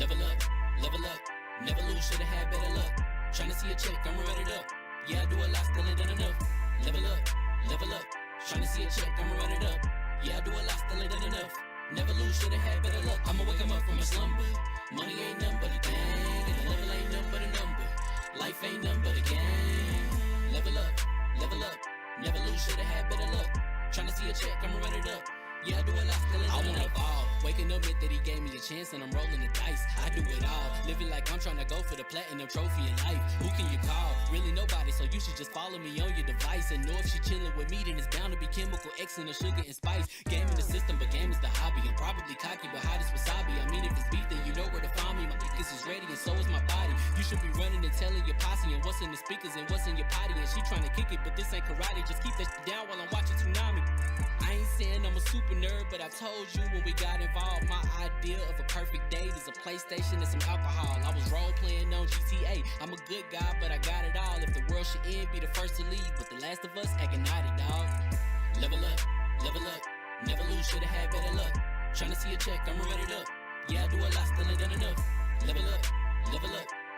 Level up, never lose, should've had better luck. Tryna see a check, I'ma run it up. Yeah, I do a lot, still ain't done enough. Level up, tryna see a check, I'ma run it up. Yeah, I do a lot, still ain't done enough. Never lose, should've had better luck. I'ma wake 'em up from a slumber. Money ain't nothing but a thing, and the level ain't nothing but a number. Life ain't nothing but a game. Level up, never lose, should've had better luck. Tryna see a check, I'ma run it up. Yeah, I do a lot, still ain't done enough. I wanna ball. Waking up meant that he gave me a chance and I'm rolling the dice. I do it all. Living like I'm trying to go for the platinum trophy in life. Who can you call? Really nobody, so you should just follow me on your device. And know if she chilling with me, then it's bound to be chemical X and the sugar and spice. Game in the system, but game is the hobby. I'm probably cocky, but hot as wasabi. I mean, if it's beef, then you know where to find me. My niggas is ready and so is my body. You should be running and telling your posse and what's in the speakers and what's in your potty. And she trying to kick it, but this ain't karate. Just keep that shit down while I'm watching Tsunami. I ain't saying I'm a super nerd, but I told you when we got involved, my idea of a perfect date is a PlayStation and some alcohol. I was role playing on GTA. I'm a good guy, but I got it all. If the world should end, be the first to leave, but the last of us acting naughty, dog. Level up, never lose, should've had better luck. Tryna see a check, I'ma run it up. Yeah, I do a lot, still ain't done enough. Level up,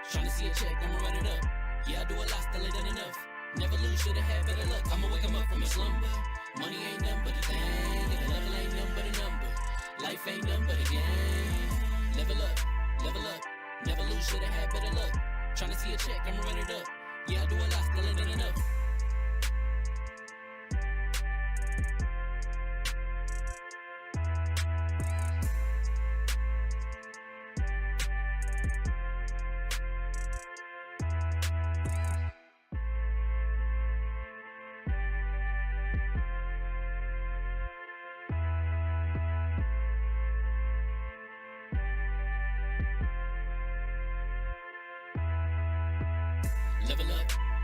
tryna see a check, I'ma run it up. Yeah, I do a lot, still ain't done enough. Never lose, should've had better luck. I'ma wake 'em up from a slumber. Money ain't nothing but a thing, and the level ain't nothing but a number. Life ain't nothing but a game. Level up, never lose, should've had better luck. Tryna see a check, I'ma run it up. Yeah, I do a lot, still ain't done enough.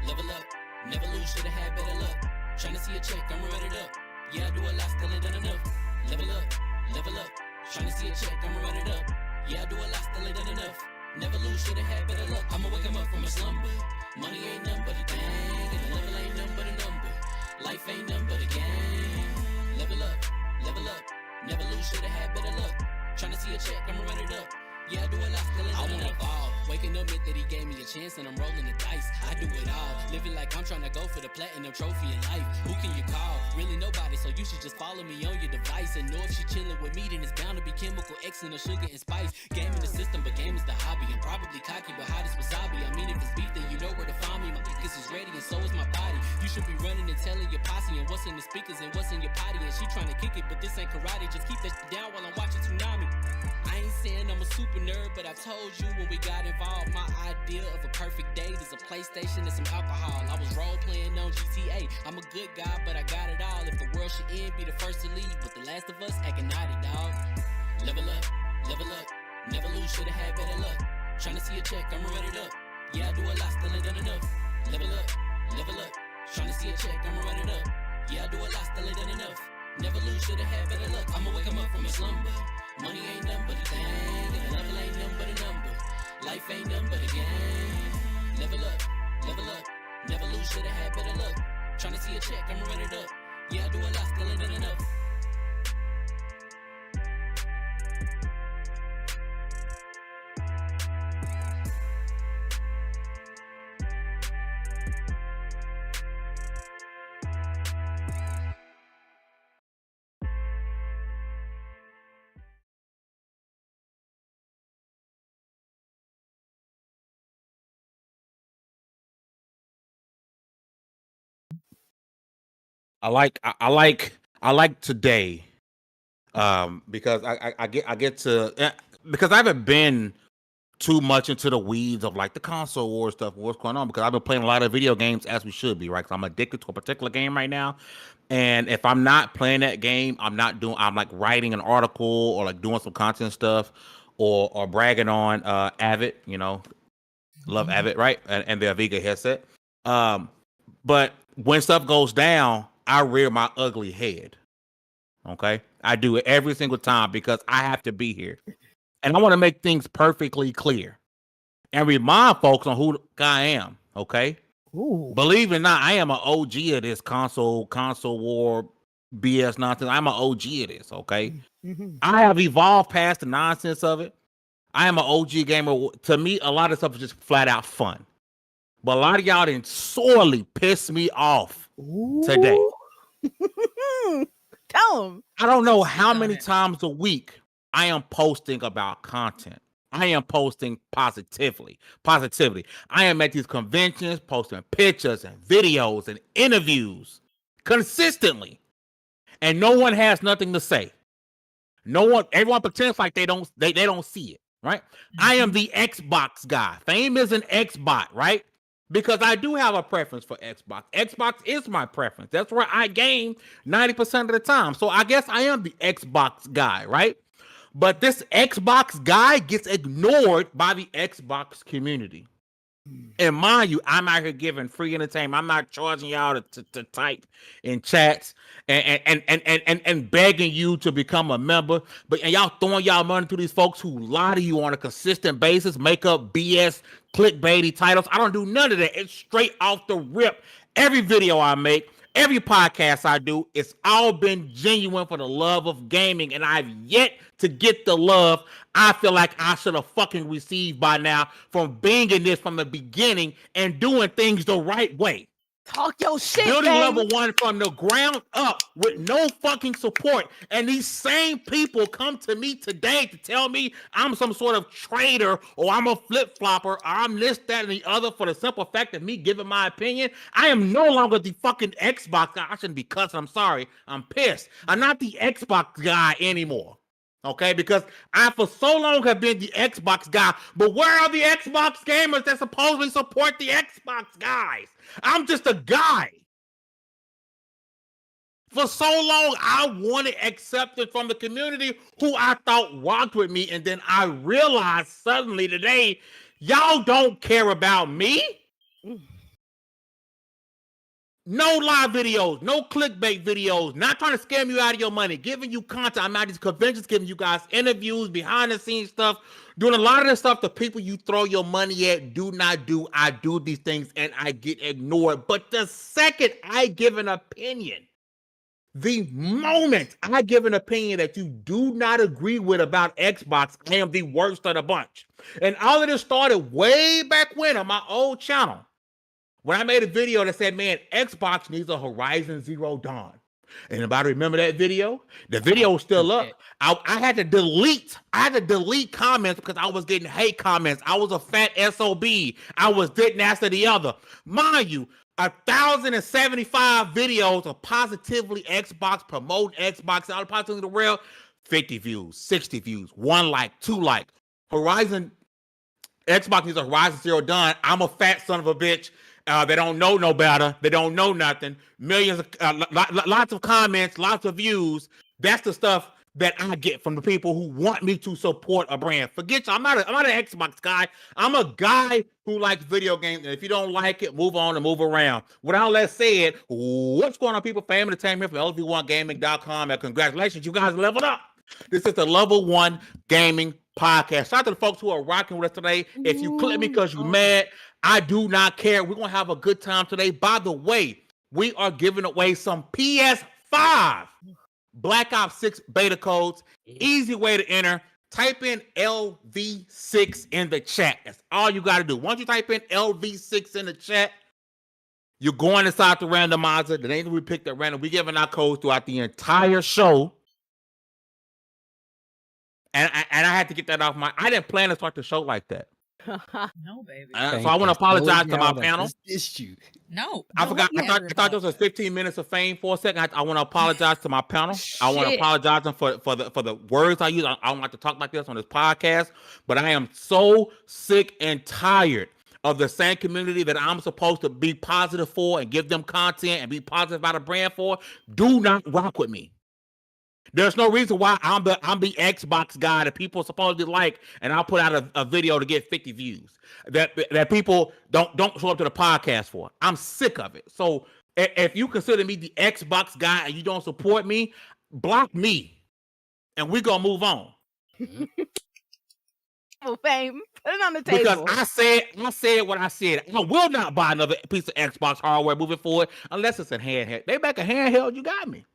Level up, never lose, should've had better luck. Tryna see a check, I'ma run it up. Yeah, I do a lot, still ain't done enough. Level up, tryna see a check, I'ma run it up. Yeah, I do a lot, still ain't done enough. Never lose, should've had better luck. I'ma wake 'em up from a slumber. Money ain't nothing but a thing, and the level ain't nothing but a number. Life ain't nothing but a game. Level up, never lose, should've had better luck. Tryna see a check, I'ma run it up. Yeah, I do a lot, still ain't done enough. Waking up meant that he gave me a chance and I'm rolling the dice. I do it all. Living like I'm trying to go for the platinum trophy in life. Who can you call? Really nobody, so you should just follow me on your device. And know if she chilling with me, then it's bound to be chemical X and the sugar and spice. Game in the system, but game is the hobby. I'm probably cocky, but hot as wasabi. I mean, if it's beef, then you know where to find me. My niggas is ready and so is my body. You should be running and telling your posse and what's in the speakers and what's in your potty. And she trying to kick it, but this ain't karate. Just keep that shit down while I'm watching Tsunami. I ain't saying I'm a super nerd, but I told you when we got involved, my idea of a perfect date is a PlayStation and some alcohol. I was role playing on GTA. I'm a good guy, but I got it all. If the world should end, be the first to leave, but the last of us acting naughty, dog. Level up, never lose, should've had better luck. Tryna see a check, I'ma run it up. Yeah, I do a lot, still ain't done enough. Level up, tryna see a check, I'ma run it up. Yeah, I do a lot, still ain't done enough. Never lose, should've had better luck. I'ma wake 'em up from a slumber. Money ain't nothing but a thing, and the level ain't nothing but a number. Life ain't nothing but a game. Level up, never lose, should've had better luck. Tryna see a check, I'ma run it up. Yeah, I do a lot, still ain't done enough. I like today, because I get to, because I haven't been too much into the weeds of like the console war stuff, what's going on, because I've been playing a lot of video games as we should be, right? Because I'm addicted to a particular game right now, and if I'm not playing that game, I'm like writing an article or like doing some content stuff, or bragging on Avid, love Avid, right? And the Amiga headset. But when stuff goes down, I rear my ugly head. Okay? I do it every single time because I have to be here. And I want to make things perfectly clear and remind folks on who I am. Okay? Ooh. Believe it or not, I am an OG of this console war BS nonsense. I'm an OG of this. Okay? Mm-hmm. I have evolved past the nonsense of it. I am an OG gamer. To me, a lot of stuff is just flat out fun. But a lot of y'all didn't sorely piss me off today. Tell them. I don't know how many times a week I am posting about content. I am posting positivity. I am at these conventions posting pictures and videos and interviews consistently. And no one has nothing to say. Everyone pretends like they don't see it, right? I am the Xbox guy. Fame is an Xbox, right? Because I do have a preference for Xbox. Xbox is my preference. That's where I game 90% of the time. So I guess I am the Xbox guy, right? But this Xbox guy gets ignored by the Xbox community. And mind you, I'm out here giving free entertainment. I'm not charging y'all to type in chats and begging you to become a member. But y'all throwing y'all money to these folks who lie to you on a consistent basis, make up BS clickbaity titles. I don't do none of that. It's straight off the rip. Every video I make, every podcast I do, it's all been genuine for the love of gaming, and I've yet to get the love I feel like I should have fucking received by now from being in this from the beginning and doing things the right way. Talk your shit, Building gang. Lv1 from the ground up with no fucking support. And these same people come to me today to tell me I'm some sort of traitor or I'm a flip-flopper or I'm this, that, and the other for the simple fact of me giving my opinion. I am no longer the fucking Xbox guy. I shouldn't be cussing. I'm sorry. I'm pissed. I'm not the Xbox guy anymore. Okay, because I for so long have been the Xbox guy, but where are the Xbox gamers that supposedly support the Xbox guys? I'm just a guy. For so long, I wanted acceptance from the community who I thought rocked with me, and then I realized suddenly today, y'all don't care about me. No live videos, no clickbait videos, not trying to scam you out of your money, giving you content. I'm at these conventions, giving you guys interviews, behind the scenes stuff, doing a lot of the stuff the people you throw your money at do not do. I do these things and I get ignored. But the second I give an opinion, the moment I give an opinion that you do not agree with about Xbox, I am the worst of the bunch. And all of this started way back when on my old channel. When I made a video that said, man, Xbox needs a Horizon Zero Dawn. Anybody remember that video? The video was still up. I had to delete comments because I was getting hate comments. I was a fat SOB. I was this, after the other. Mind you, 1,075 videos of positively Xbox, promoting Xbox, all the positivity in the world, 50 views, 60 views, 1 like, 2 like. Xbox needs a Horizon Zero Dawn. I'm a fat son of a bitch. They don't know no better. They don't know nothing. Millions of, lots of comments, lots of views. That's the stuff that I get from the people who want me to support a brand. Forget you. I'm not an Xbox guy. I'm a guy who likes video games. And if you don't like it, move on and move around. With all that said, what's going on, people? Fame Entertainment from Lv1Gaming.com. And congratulations, you guys leveled up. This is the Lv1 Gaming Podcast. Shout out to the folks who are rocking with us today. If you click me because you're mad, I do not care. We're going to have a good time today. By the way, we are giving away some PS5 Black Ops 6 beta codes. Easy way to enter. Type in LV6 in the chat. That's all you got to do. Once you type in LV6 in the chat, you're going inside the randomizer. The name we picked at random. We're giving our codes throughout the entire show. And I had to get that off my... I didn't plan to start the show like that. No, baby. So I want to apologize to my panel. No. I forgot. I thought this was 15 minutes of fame for a second. I want to apologize to my panel. I want to apologize for the words I use. I don't like to talk like this on this podcast, but I am so sick and tired of the same community that I'm supposed to be positive for and give them content and be positive about a brand for. Do not rock with me. There's no reason why I'm the Xbox guy that people supposedly like, and I'll put out a video to get 50 views that people don't show up to the podcast for. I'm sick of it. So if you consider me the Xbox guy and you don't support me, block me, and we're gonna move on. Fame, put it on the table. Because I said what I said. I will not buy another piece of Xbox hardware moving forward unless it's a handheld. They make a handheld, you got me.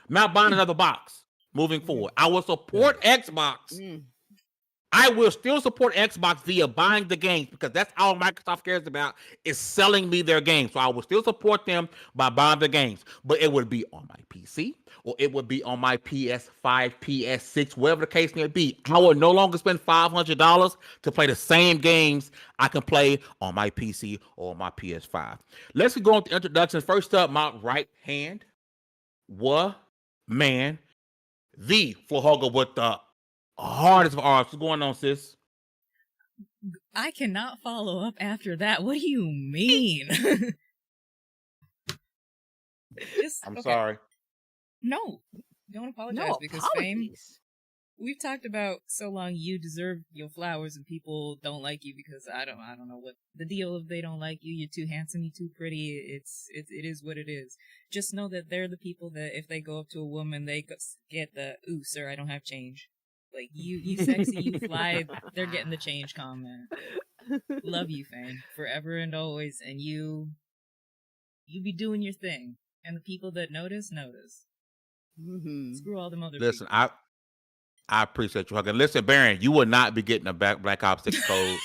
I'm not buying another box moving forward. I will support Xbox. I will still support Xbox via buying the games because that's all Microsoft cares about is selling me their games. So I will still support them by buying the games, but it would be on my PC or it would be on my PS5, PS6, whatever the case may be. I will no longer spend $500 to play the same games I can play on my PC or my PS5. Let's go on to introductions. First up, my right hand, man, the floor hugger with the hardest of arms. What's going on, sis? I cannot follow up after that. What do you mean? I'm sorry. No, don't apologize No because apologies. we've talked about so long you deserve your flowers and people don't like you because I don't know what the deal if they don't like you. You're too handsome, you're too pretty. It is what it is. Just know that they're the people that if they go up to a woman, they get the, ooh, sir, I don't have change. Like, you sexy, you fly, they're getting the change comment. Love you, Fame, forever and always, and you be doing your thing. And the people that notice. Mm-hmm. Screw all them other Listen, people. I appreciate you hugging. Listen, Baron, you will not be getting a Black Ops 6 code.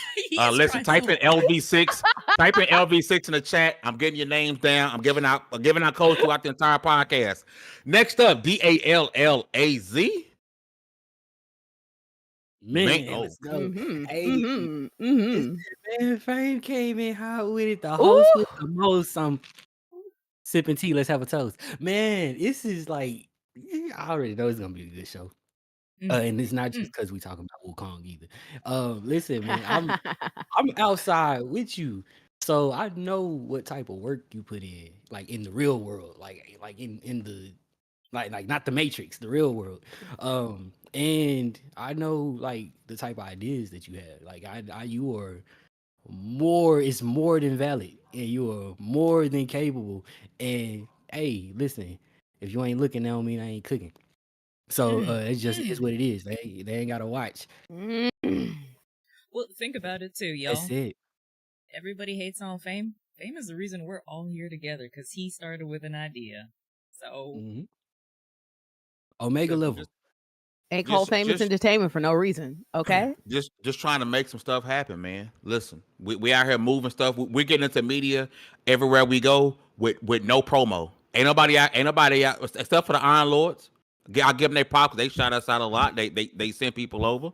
Listen, type in LV6. Type in LV6 in the chat. I'm getting your names down. I'm giving out codes throughout the entire podcast. Next up, DALLAZ. Man, oh. let's go. Mm-hmm. Hey, Mm-hmm. Mm-hmm. man, Fame came in hot with it. The host with the most. Sipping tea. Let's have a toast. Man, this is like, I already know it's gonna be a good show. And it's not just because we talking about Wukong either. Listen, man, I'm outside with you, so I know what type of work you put in, like in the real world, like in the like not the Matrix, the real world. And I know like the type of ideas that you have. Like you are more. It's more than valid, and you are more than capable. And hey, listen, if you ain't looking, that don't mean I ain't cooking. So it just is what it is. They ain't gotta watch. Well, think about it too, y'all. That's it. Everybody hates on Fame. Fame is the reason we're all here together because he started with an idea. So Omega level. Ain't called famous entertainment for no reason. Okay. Just trying to make some stuff happen, man. Listen, we out here moving stuff. We're getting into media everywhere we go with no promo. Ain't nobody out except for the Iron Lords. I'll give them their props. They shout us out a lot. They send people over.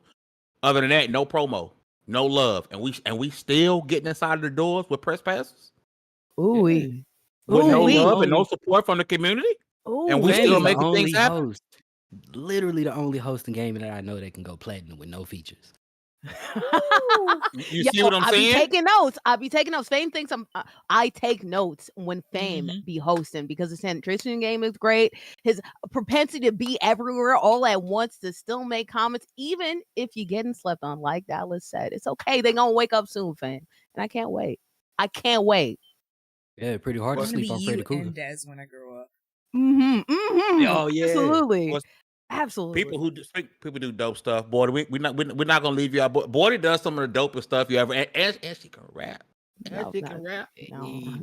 Other than that, no promo, no love, and we still getting inside the doors with press passes. Ooh, with no love and no support from the community. Ooh, and we still making things happen. Literally the only host in gaming that I know that can go platinum with no features. You see what I'm saying? I be taking notes. Fame thinks I take notes when Fame be hosting because his penetration game is great. His propensity to be everywhere all at once to still make comments, even if you're getting slept on, like Dallas said. It's okay. They gonna wake up soon, Fame. And I can't wait. Yeah, pretty hard to sleep on Freddy Cougar. And Des when I grow up. Oh yeah, Absolutely. People do dope stuff. Boy, we're not gonna leave you out. Boy, does some of the dopest stuff you ever. And she can rap. No.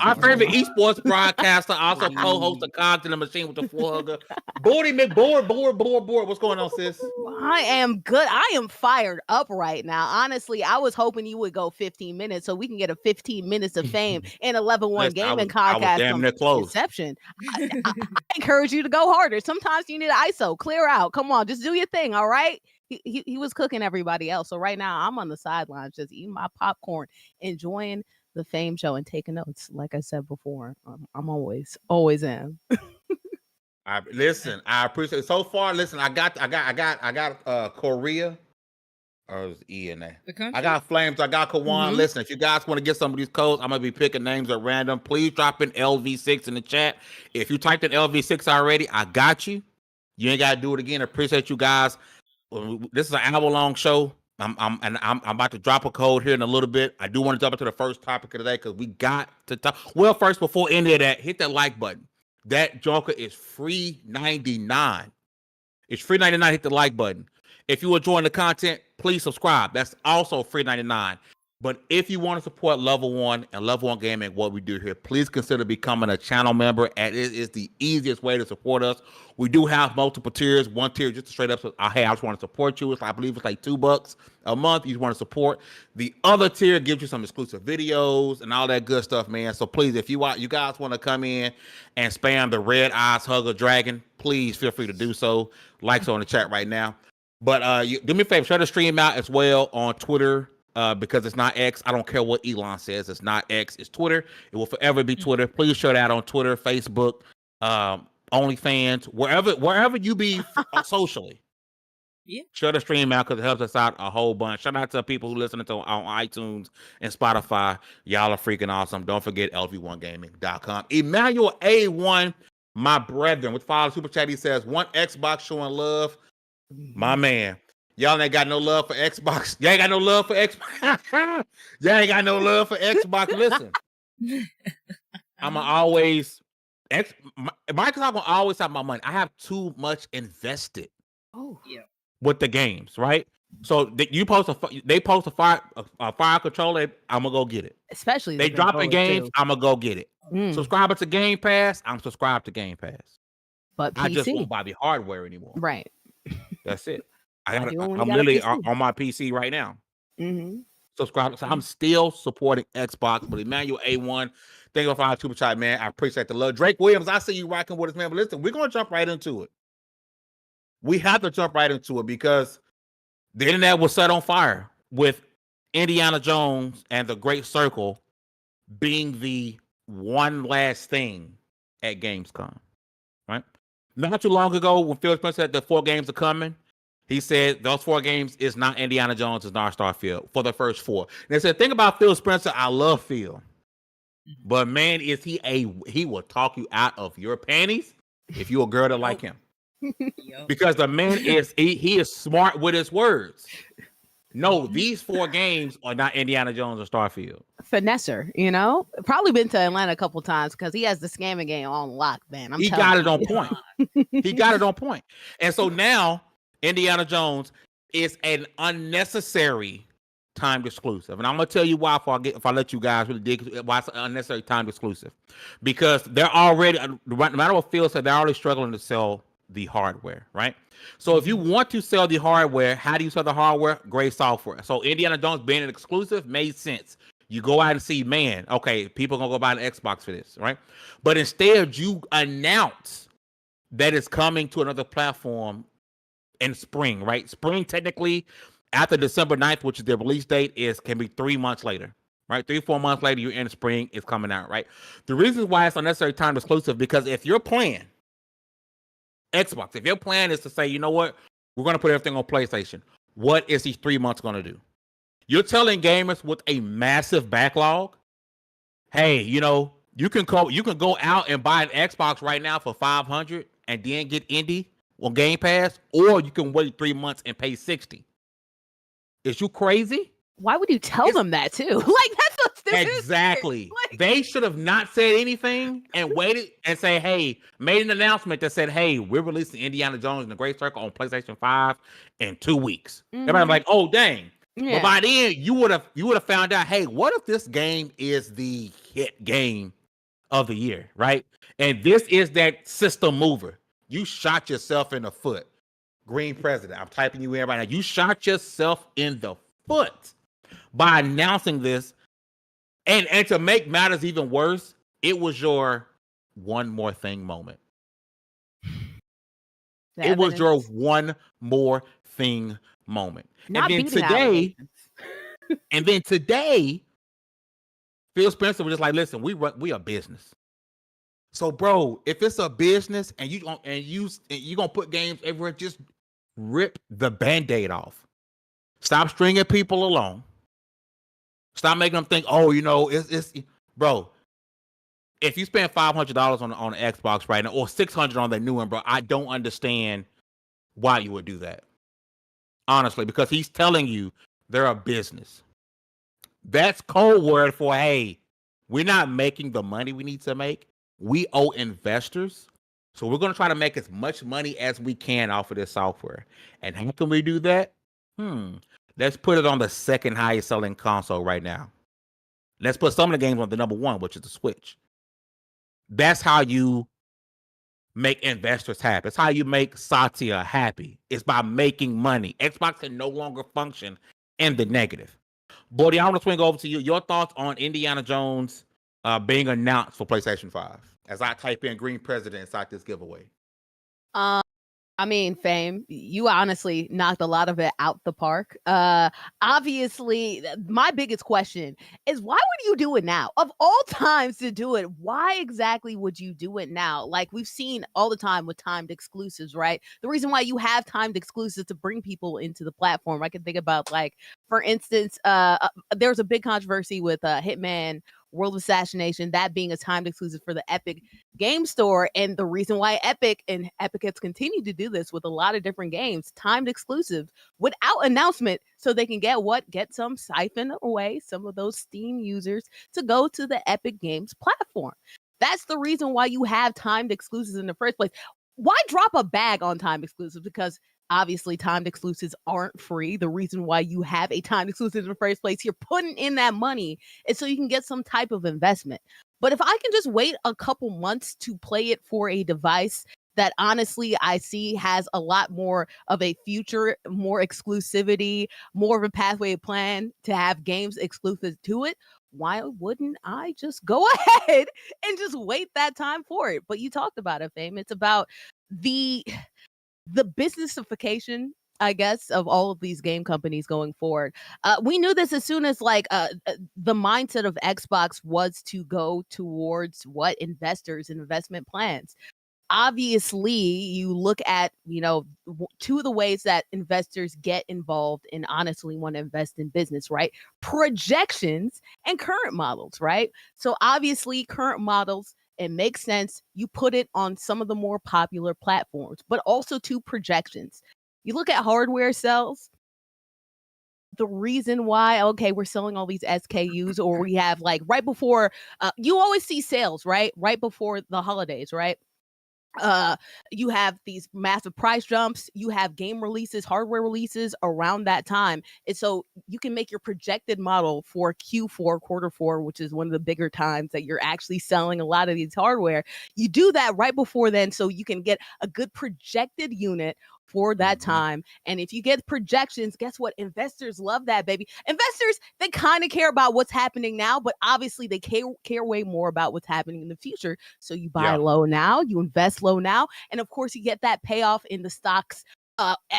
Our favorite esports broadcaster, also co-host of Content the Machine with the floor hugger. Bordy McBoard. What's going on, sis? I am good. I am fired up right now. Honestly, I was hoping you would go 15 minutes so we can get a 15 minutes of fame in Lv1 gaming podcast. I was damn near close. Inception. I encourage you to go harder. Sometimes you need an ISO. Clear out. Come on, just do your thing. All right. He was cooking everybody else. So right now I'm on the sidelines, just eating my popcorn, enjoying the Fame show and taking notes. Like I said before, I'm always am. I appreciate it. So far, listen, I got Korea. Or is E in there? I got Flames. I got Kawan. Listen, if you guys want to get some of these codes, I'm gonna be picking names at random. Please drop in LV6 in the chat. If you typed in LV6 already, I got you. You ain't gotta do it again. I appreciate you guys. This is an hour-long show. I'm about to drop a code here in a little bit. I do want to jump into the first topic of the day because we got to talk. Well, first, before any of that, hit that like button. That Joker is free $99. It's free $99. Hit the like button. If you enjoying the content, please subscribe. That's also free $99. But if you want to support Lv1 and Lv1 Gaming, what we do here, please consider becoming a channel member. And it is the easiest way to support us. We do have multiple tiers. One tier just straight up, hey, I just want to support you. I believe it's like $2 a month. You want to support. The other tier gives you some exclusive videos and all that good stuff, man. So please, if you guys want to come in and spam the red eyes hugger dragon, please feel free to do so. Likes on the chat right now. But do me a favor, share the stream out as well on Twitter. Because it's not X. I don't care what Elon says. It's not X. It's Twitter. It will forever be Twitter. Please share that on Twitter, Facebook, OnlyFans, wherever you be socially. Yeah. Share the stream out because it helps us out a whole bunch. Shout out to people who listen to on iTunes and Spotify. Y'all are freaking awesome. Don't forget lv1gaming.com. Emmanuel A1, my brethren, with follow super chat, he says, one Xbox showing love. My man. Y'all ain't got no love for Xbox. Y'all ain't got no love for Xbox. Y'all ain't got no love for Xbox. Listen, I'm always Microsoft gonna always have my money. I have too much invested. Oh, Yeah. With the games, right? So they post a fire controller. I'm gonna go get it. especially They the dropping controller, games. too. I'm gonna go get it. Mm, Subscriber to Game Pass. I'm subscribed to Game Pass. but I just PC, won't buy the hardware anymore. right? That's it. Why do you when you I'm got a literally PC? on my PC right now. Mm-hmm. Subscribe. So I'm still supporting Xbox. But Emmanuel A1, thank you for our super chat, man. I appreciate the love. Drake Williams, I see you rocking with us, man. But listen, we're gonna jump right into it. We have to jump right into it because the internet was set on fire with Indiana Jones and the Great Circle being the one last thing at Gamescom, right? Not too long ago, when Phil Spencer said the 4 games are coming, he said those 4 games is not Indiana Jones, it's not Starfield for the first 4. And they said, think about Phil Spencer. I love Phil, but man, is he will talk you out of your panties if you're a girl that like him. Yep. Because the man is he is smart with his words. No, these 4 games are not Indiana Jones or Starfield. Finesser, probably been to Atlanta a couple times because he has the scamming game on lock, man. He got it on you. point. He got it on point. And so now Indiana Jones is an unnecessary timed exclusive. And I'm gonna tell you why if I let you guys really dig why it's an unnecessary timed exclusive. Because they're already, no matter what Phil said, they're already struggling to sell the hardware, right? So if you want to sell the hardware, how do you sell the hardware? Great software. So Indiana Jones being an exclusive made sense. You go out and see, man, okay, people are gonna go buy an Xbox for this, right? But instead, you announce that it's coming to another platform in spring, right? Spring, technically, after December 9th, which is the release date, can be 3 months later, right? 3-4 months later, you're in spring, it's coming out, right? The reason why it's unnecessary time exclusive, because if you're playing Xbox, if your plan is to say, you know what, we're going to put everything on PlayStation, what is these 3 months going to do? You're telling gamers with a massive backlog, hey, you can go out and buy an Xbox right now for $500 and then get indie on Game Pass, or you can wait 3 months and pay $60. Is you crazy? Why would you tell them that too? That's what's exactly. They should have not said anything and waited and say, hey, made an announcement that said, hey, we're releasing Indiana Jones and the Great Circle on PlayStation 5 in 2 weeks. Mm-hmm. Everybody's like, oh dang. Yeah. But by then you would have found out, hey, what if this game is the hit game of the year, right? And this is that system mover. You shot yourself in the foot. Green President, I'm typing you in right now. You shot yourself in the foot by announcing this. And to make matters even worse, it was your one more thing moment. It was your one more thing moment. Not and then today, Phil Spencer was just like, listen, we are business. So, bro, if it's a business and you gonna put games everywhere, just rip the Band-Aid off. Stop stringing people along. Stop making them think, oh, it's bro. If you spend $500 on an Xbox right now, or $600 on the new one, bro, I don't understand why you would do that. Honestly, because he's telling you they're a business. That's code word for, hey, we're not making the money we need to make. We owe investors. So we're going to try to make as much money as we can off of this software. And how can we do that? Let's put it on the second highest selling console right now. Let's put some of the games on the number one, which is the Switch. That's how you make investors happy. It's how you make Satya happy. It's by making money. Xbox can no longer function in the negative. Bodhi, I want to swing over to you. Your thoughts on Indiana Jones being announced for PlayStation 5 as I type in Green President inside this giveaway. I mean, Fame, you honestly knocked a lot of it out the park. Obviously, my biggest question is why would you do it now? Of all times to do it, why exactly would you do it now? Like we've seen all the time with timed exclusives, right? The reason why you have timed exclusives to bring people into the platform. I can think about, like, for instance, there was a big controversy with Hitman World of Assassination, that being a timed exclusive for the Epic Game Store. And the reason why Epic has continued to do this with a lot of different games, timed exclusives without announcement, so they can get some siphon away some of those Steam users to go to the Epic Games platform. That's the reason why you have timed exclusives in the first place. Why drop a bag on timed exclusives? Because obviously timed exclusives aren't free. The reason why you have a timed exclusive in the first place, you're putting in that money, is so you can get some type of investment. But if I can just wait a couple months to play it for a device that honestly I see has a lot more of a future, more exclusivity, more of a pathway plan to have games exclusive to it, why wouldn't I just go ahead and just wait that time for it? But you talked about it, Fame. It's about the businessification, I guess, of all of these game companies going forward. We knew this as soon as the mindset of Xbox was to go towards what investors and investment plans. Obviously, you look at, two of the ways that investors get involved and honestly want to invest in business, right? Projections and current models, right? So obviously current models, it makes sense. You put it on some of the more popular platforms, but also to projections. You look at hardware sales, the reason why, okay, we're selling all these SKUs, or we have like right before, you always see sales, right? Right before the holidays, right? You have these massive price jumps, you have game releases, hardware releases around that time, and so you can make your projected model for Q4, quarter four, which is one of the bigger times that you're actually selling a lot of these hardware. You do that right before then, so you can get a good projected unit for that time. And if you get projections, guess what? Investors love that, baby. Investors, they kind of care about what's happening now, but obviously they care way more about what's happening in the future. So you buy low now, you invest low now, and of course you get that payoff in the stocks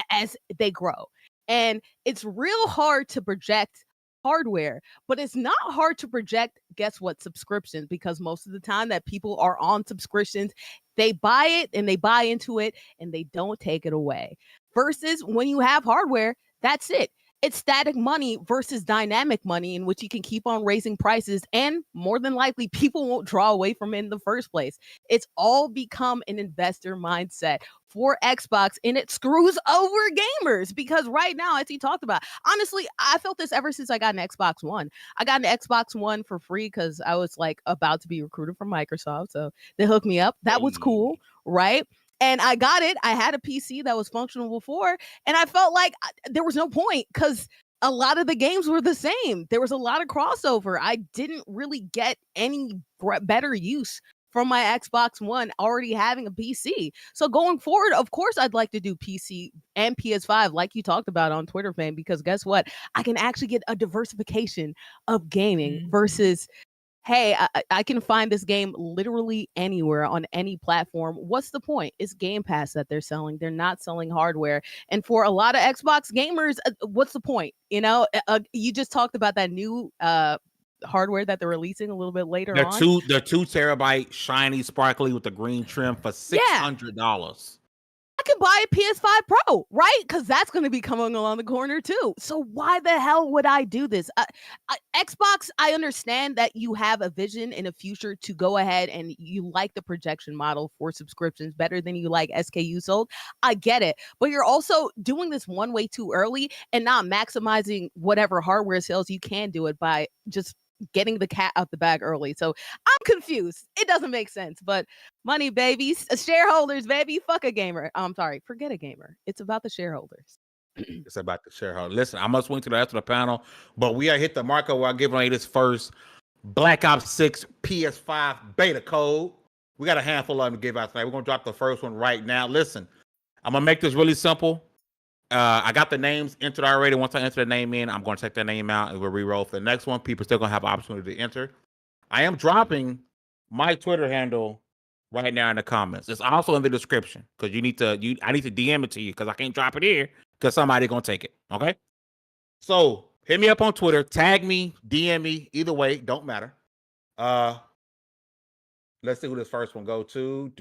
as they grow. And it's real hard to project hardware, but it's not hard to project, guess what, subscriptions, because most of the time that people are on subscriptions, they buy it and they buy into it and they don't take it away. Versus when you have hardware, that's it. It's static money versus dynamic money, in which you can keep on raising prices, and more than likely people won't draw away from it in the first place. It's all become an investor mindset for Xbox, and it screws over gamers, because right now, as he talked about, honestly, I felt this ever since I got an Xbox One. I got an Xbox One for free because I was like about to be recruited from Microsoft, so they hooked me up. That was cool, right? And I got it. I had a PC that was functional before, and I felt like there was no point because a lot of the games were the same. There was a lot of crossover. I didn't really get any better use from my Xbox One already having a PC. So going forward, of course, I'd like to do PC and PS5, like you talked about on Twitter, Fame, because guess what? I can actually get a diversification of gaming versus, hey, I can find this game literally anywhere on any platform. What's the point? It's Game Pass that they're selling. They're not selling hardware. And for a lot of Xbox gamers, what's the point? You just talked about that new hardware that they're releasing a little bit later on. The 2 terabyte shiny sparkly with the green trim for $600. I can buy a PS5 Pro, right? Because that's going to be coming along the corner too. So why the hell would I do this? Xbox, I understand that you have a vision in a future to go ahead and you like the projection model for subscriptions better than you like SKU sold. I get it. But you're also doing this one way too early and not maximizing whatever hardware sales you can do it by just getting the cat out the bag early. So I'm confused. It doesn't make sense, but money, babies, shareholders, baby, fuck a gamer. I'm sorry, forget a gamer. It's about the shareholders. It's about the shareholder. Listen, I must swing to the rest of the panel, but we are hit the marker where I give away this first Black Ops 6 PS5 beta code. We got a handful of them to give out tonight. We're gonna drop the first one right now. Listen, I'm gonna make this really simple. I got the names entered already. Once I enter the name in, I'm gonna take that name out and we'll re-roll for the next one. People still gonna have an opportunity to enter. I am dropping my Twitter handle right now in the comments. It's also in the description because I need to DM it to you because I can't drop it here because somebody gonna take it. Okay. So hit me up on Twitter, tag me, DM me, either way, don't matter. Let's see who this first one go to.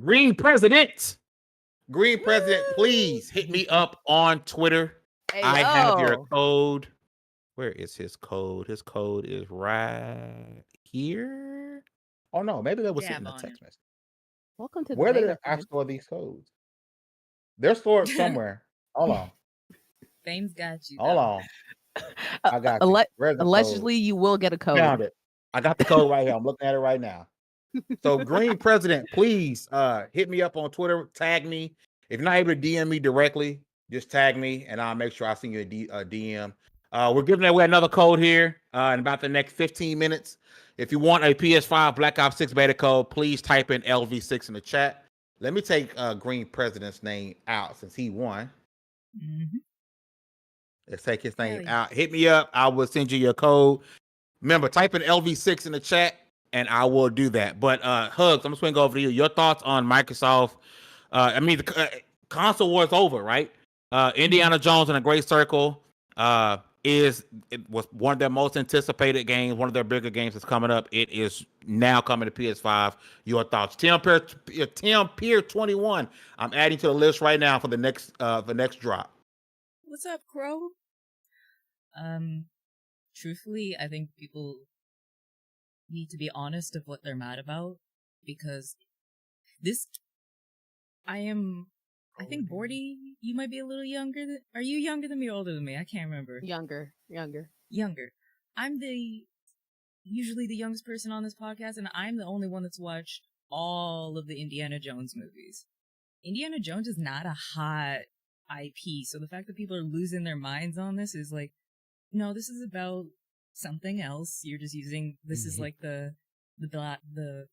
Green President. Green President, please hit me up on Twitter. Hey, I have your code. Where is his code? His code is right here. Oh no, maybe that was sitting in a text message. Welcome to Where the did I store these codes? They're stored somewhere. Hold on. Fame's got you. Hold on. I got you. Where's the allegedly code? you will get a code. Found it. I got the code right here. I'm looking at it right now. So Green President, please hit me up on Twitter. Tag me. If you're not able to DM me directly, just tag me and I'll make sure I send you a DM. We're giving away another code here in about the next 15 minutes. If you want a PS5 Black Ops 6 beta code, please type in LV6 in the chat. Let me take Green President's name out since he won. Mm-hmm. Let's take his name out. Hit me up. I will send you your code. Remember, type in LV6 in the chat, and I will do that. But Hugs, I'm gonna swing over to you. Your thoughts on Microsoft? The console war's over, right? Indiana Jones and a Great Circle it was one of their most anticipated games. One of their bigger games is coming up. It is now coming to PS5. Your thoughts? Tim Pier 21. I'm adding to the list right now for the next drop. What's up, Crow? Truthfully, I think people need to be honest of what they're mad about because I think Bordy, you might be a little younger are you younger than me or older than me? I can't remember. Younger. I'm usually the youngest person on this podcast, and I'm the only one that's watched all of the Indiana Jones movies. Indiana Jones is not a hot IP, so the fact that people are losing their minds on this is like, no, this is about something else. You're just using this is like the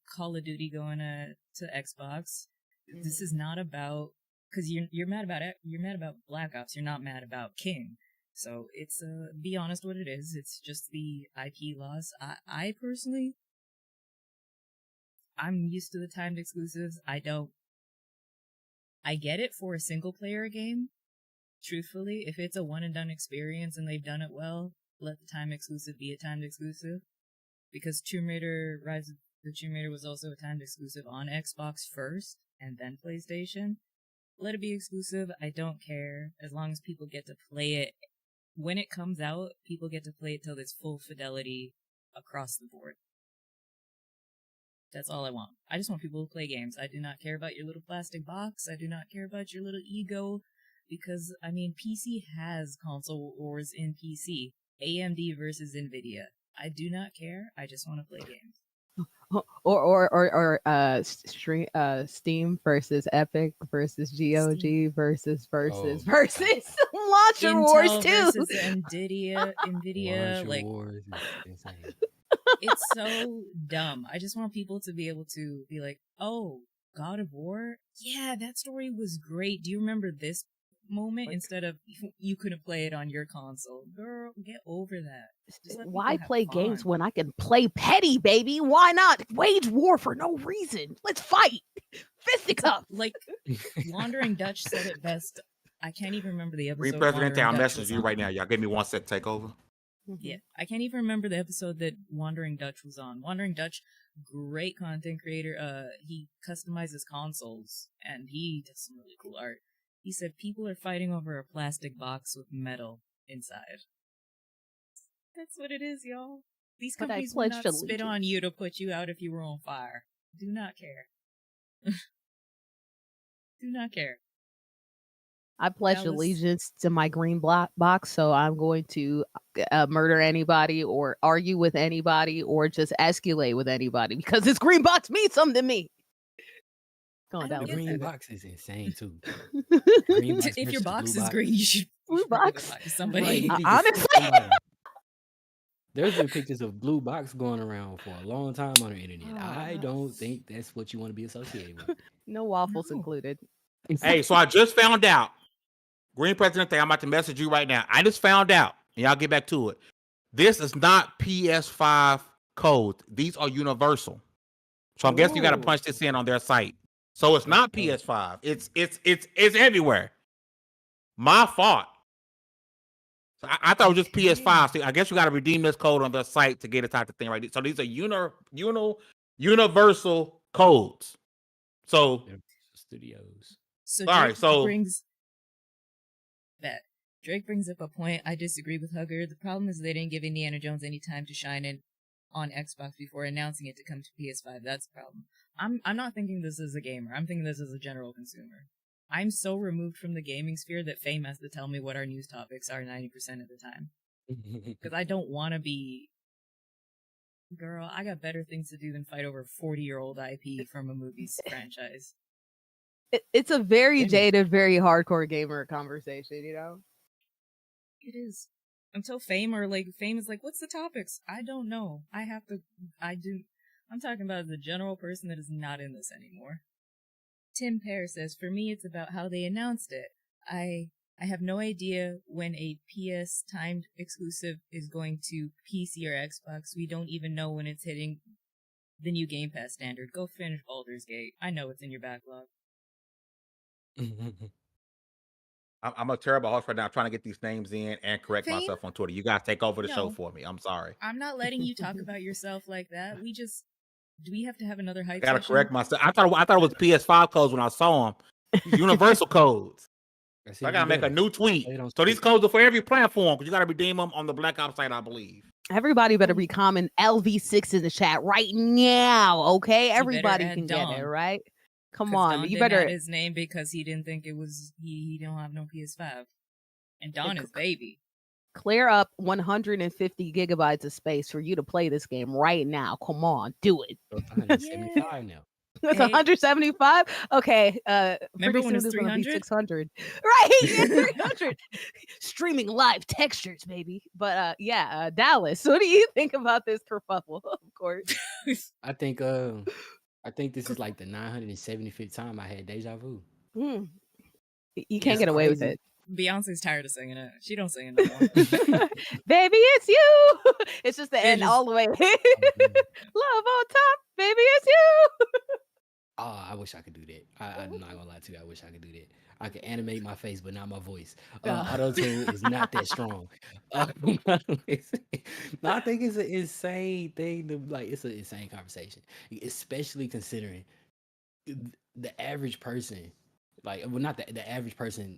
Call of Duty going to Xbox. This is not about because you're mad about Black Ops. You're not mad about King. So it's be honest what it is. It's just the IP loss. I personally, I'm used to the timed exclusives. I get it for a single player game. Truthfully, if it's a one and done experience and they've done it well, let the timed exclusive be a timed exclusive. Because Tomb Raider Rise of the Tomb Raider was also a timed exclusive on Xbox first and then PlayStation. Let it be exclusive. I don't care. As long as people get to play it. When it comes out, people get to play it till it's full fidelity across the board. That's all I want. I just want people to play games. I do not care about your little plastic box. I do not care about your little ego. Because, PC has console wars in PC. AMD versus Nvidia. I do not care. I just want to play games. Or Steam versus Epic versus GOG versus Launcher Intel Wars too. Versus Nvidia, Launcher like Wars is insane. it's so dumb. I just want people to be able to be like, oh, God of War? Yeah, that story was great. Do you remember this moment? Instead of you couldn't play it on your console. Girl, get over that. Why play games when I can play petty, baby? Why not wage war for no reason? Let's fight. Fisticuffs. Like Wandering Dutch said it best. I can't even remember the episode. President, I'll message you right now. Y'all give me 1 sec. Take over. Yeah, I can't even remember the episode that Wandering Dutch was on. Wandering Dutch, great content creator. He customizes consoles and he does some really cool art. He said people are fighting over a plastic box with metal inside. That's what it is, y'all. These companies will not spit on you to put you out if you were on fire. Do not care. Do not care. I pledge allegiance to my green box, so I'm going to murder anybody or argue with anybody or just escalate with anybody because this green box means something to me. Go on, I don't The Dallas. get green that. box is insane too. Green box If your versus the box blue is box. green, you should Blue probably give box? it back to Right, somebody. you need to Honestly, sue somebody. There's been pictures of blue box going around for a long time on the internet. I oh, don't think that's what you want to be associated with. no waffles No. included. Hey, so I just found out. Green Presidente, I'm about to message you right now. I just found out, and y'all get back to it. This is not PS5 code. These are universal. So I'm guessing you got to Ooh. punch this in on their site. So it's not PS5. It's everywhere. My fault. So I thought it was just PS5. So I guess you got to redeem this code on their site to get a type of thing right. So these are universal codes. So Universal Studios. So all right, so Drake brings up a point. I disagree with Hugger. The problem is they didn't give Indiana Jones any time to shine in on Xbox before announcing it to come to PS5. That's the problem. I'm not thinking this as a gamer. I'm thinking this as a general consumer. I'm so removed from the gaming sphere that Fame has to tell me what our news topics are 90% of the time. Because I don't want to be... Girl, I got better things to do than fight over 40-year-old IP from a movie's franchise. It's a very Yeah. jaded, very hardcore gamer conversation, you know? It is. Until Fame is like, what's the topics? I don't know. I'm talking about the general person that is not in this anymore. Tim Pear says, for me, it's about how they announced it. I have no idea when a PS timed exclusive is going to PC or Xbox. We don't even know when it's hitting the new Game Pass standard. Go finish Baldur's Gate. I know it's in your backlog. I'm a terrible host right now, trying to get these names in and correct Fame? myself on Twitter. You guys take over the show No. for me. I'm sorry. I'm not letting you talk about yourself like that. Do we have to have another I hype gotta session? correct myself. I thought it was PS5 codes when I saw them. These universal codes. So I gotta make a new tweet. So these codes are for every platform because you gotta redeem them on the Black Ops site, I believe. Everybody better be comment Lv6 in the chat right now, okay? Everybody add can get it, Don. right? Come 'Cause on, Don you didn't better. add his name because he didn't think it was he don't have no PS5, and Don is baby. Clear up 150 gigabytes of space for you to play this game right now. Come on, do it. So it's 175 now. It's Hey. 175. Okay, Remember pretty when soon it's it's gonna be 300? 600. Right? Yeah, 300. Streaming live textures, baby. But Dallas, what do you think about this kerfuffle? Of course. I think this is like the 975th time I had deja vu. You Yeah, can't get away with crazy. it. Beyonce's tired of singing it. She don't sing it no more. Baby, it's you. It's just the It end is- all the way. man. Love on top, baby, it's you. Oh, I wish I could do that. I'm not gonna lie to you. I wish I could do that. I could animate my face, but not my voice. Auto-tune is not that strong. No, I think it's an insane thing. It's an insane conversation, especially considering the average person, not the average person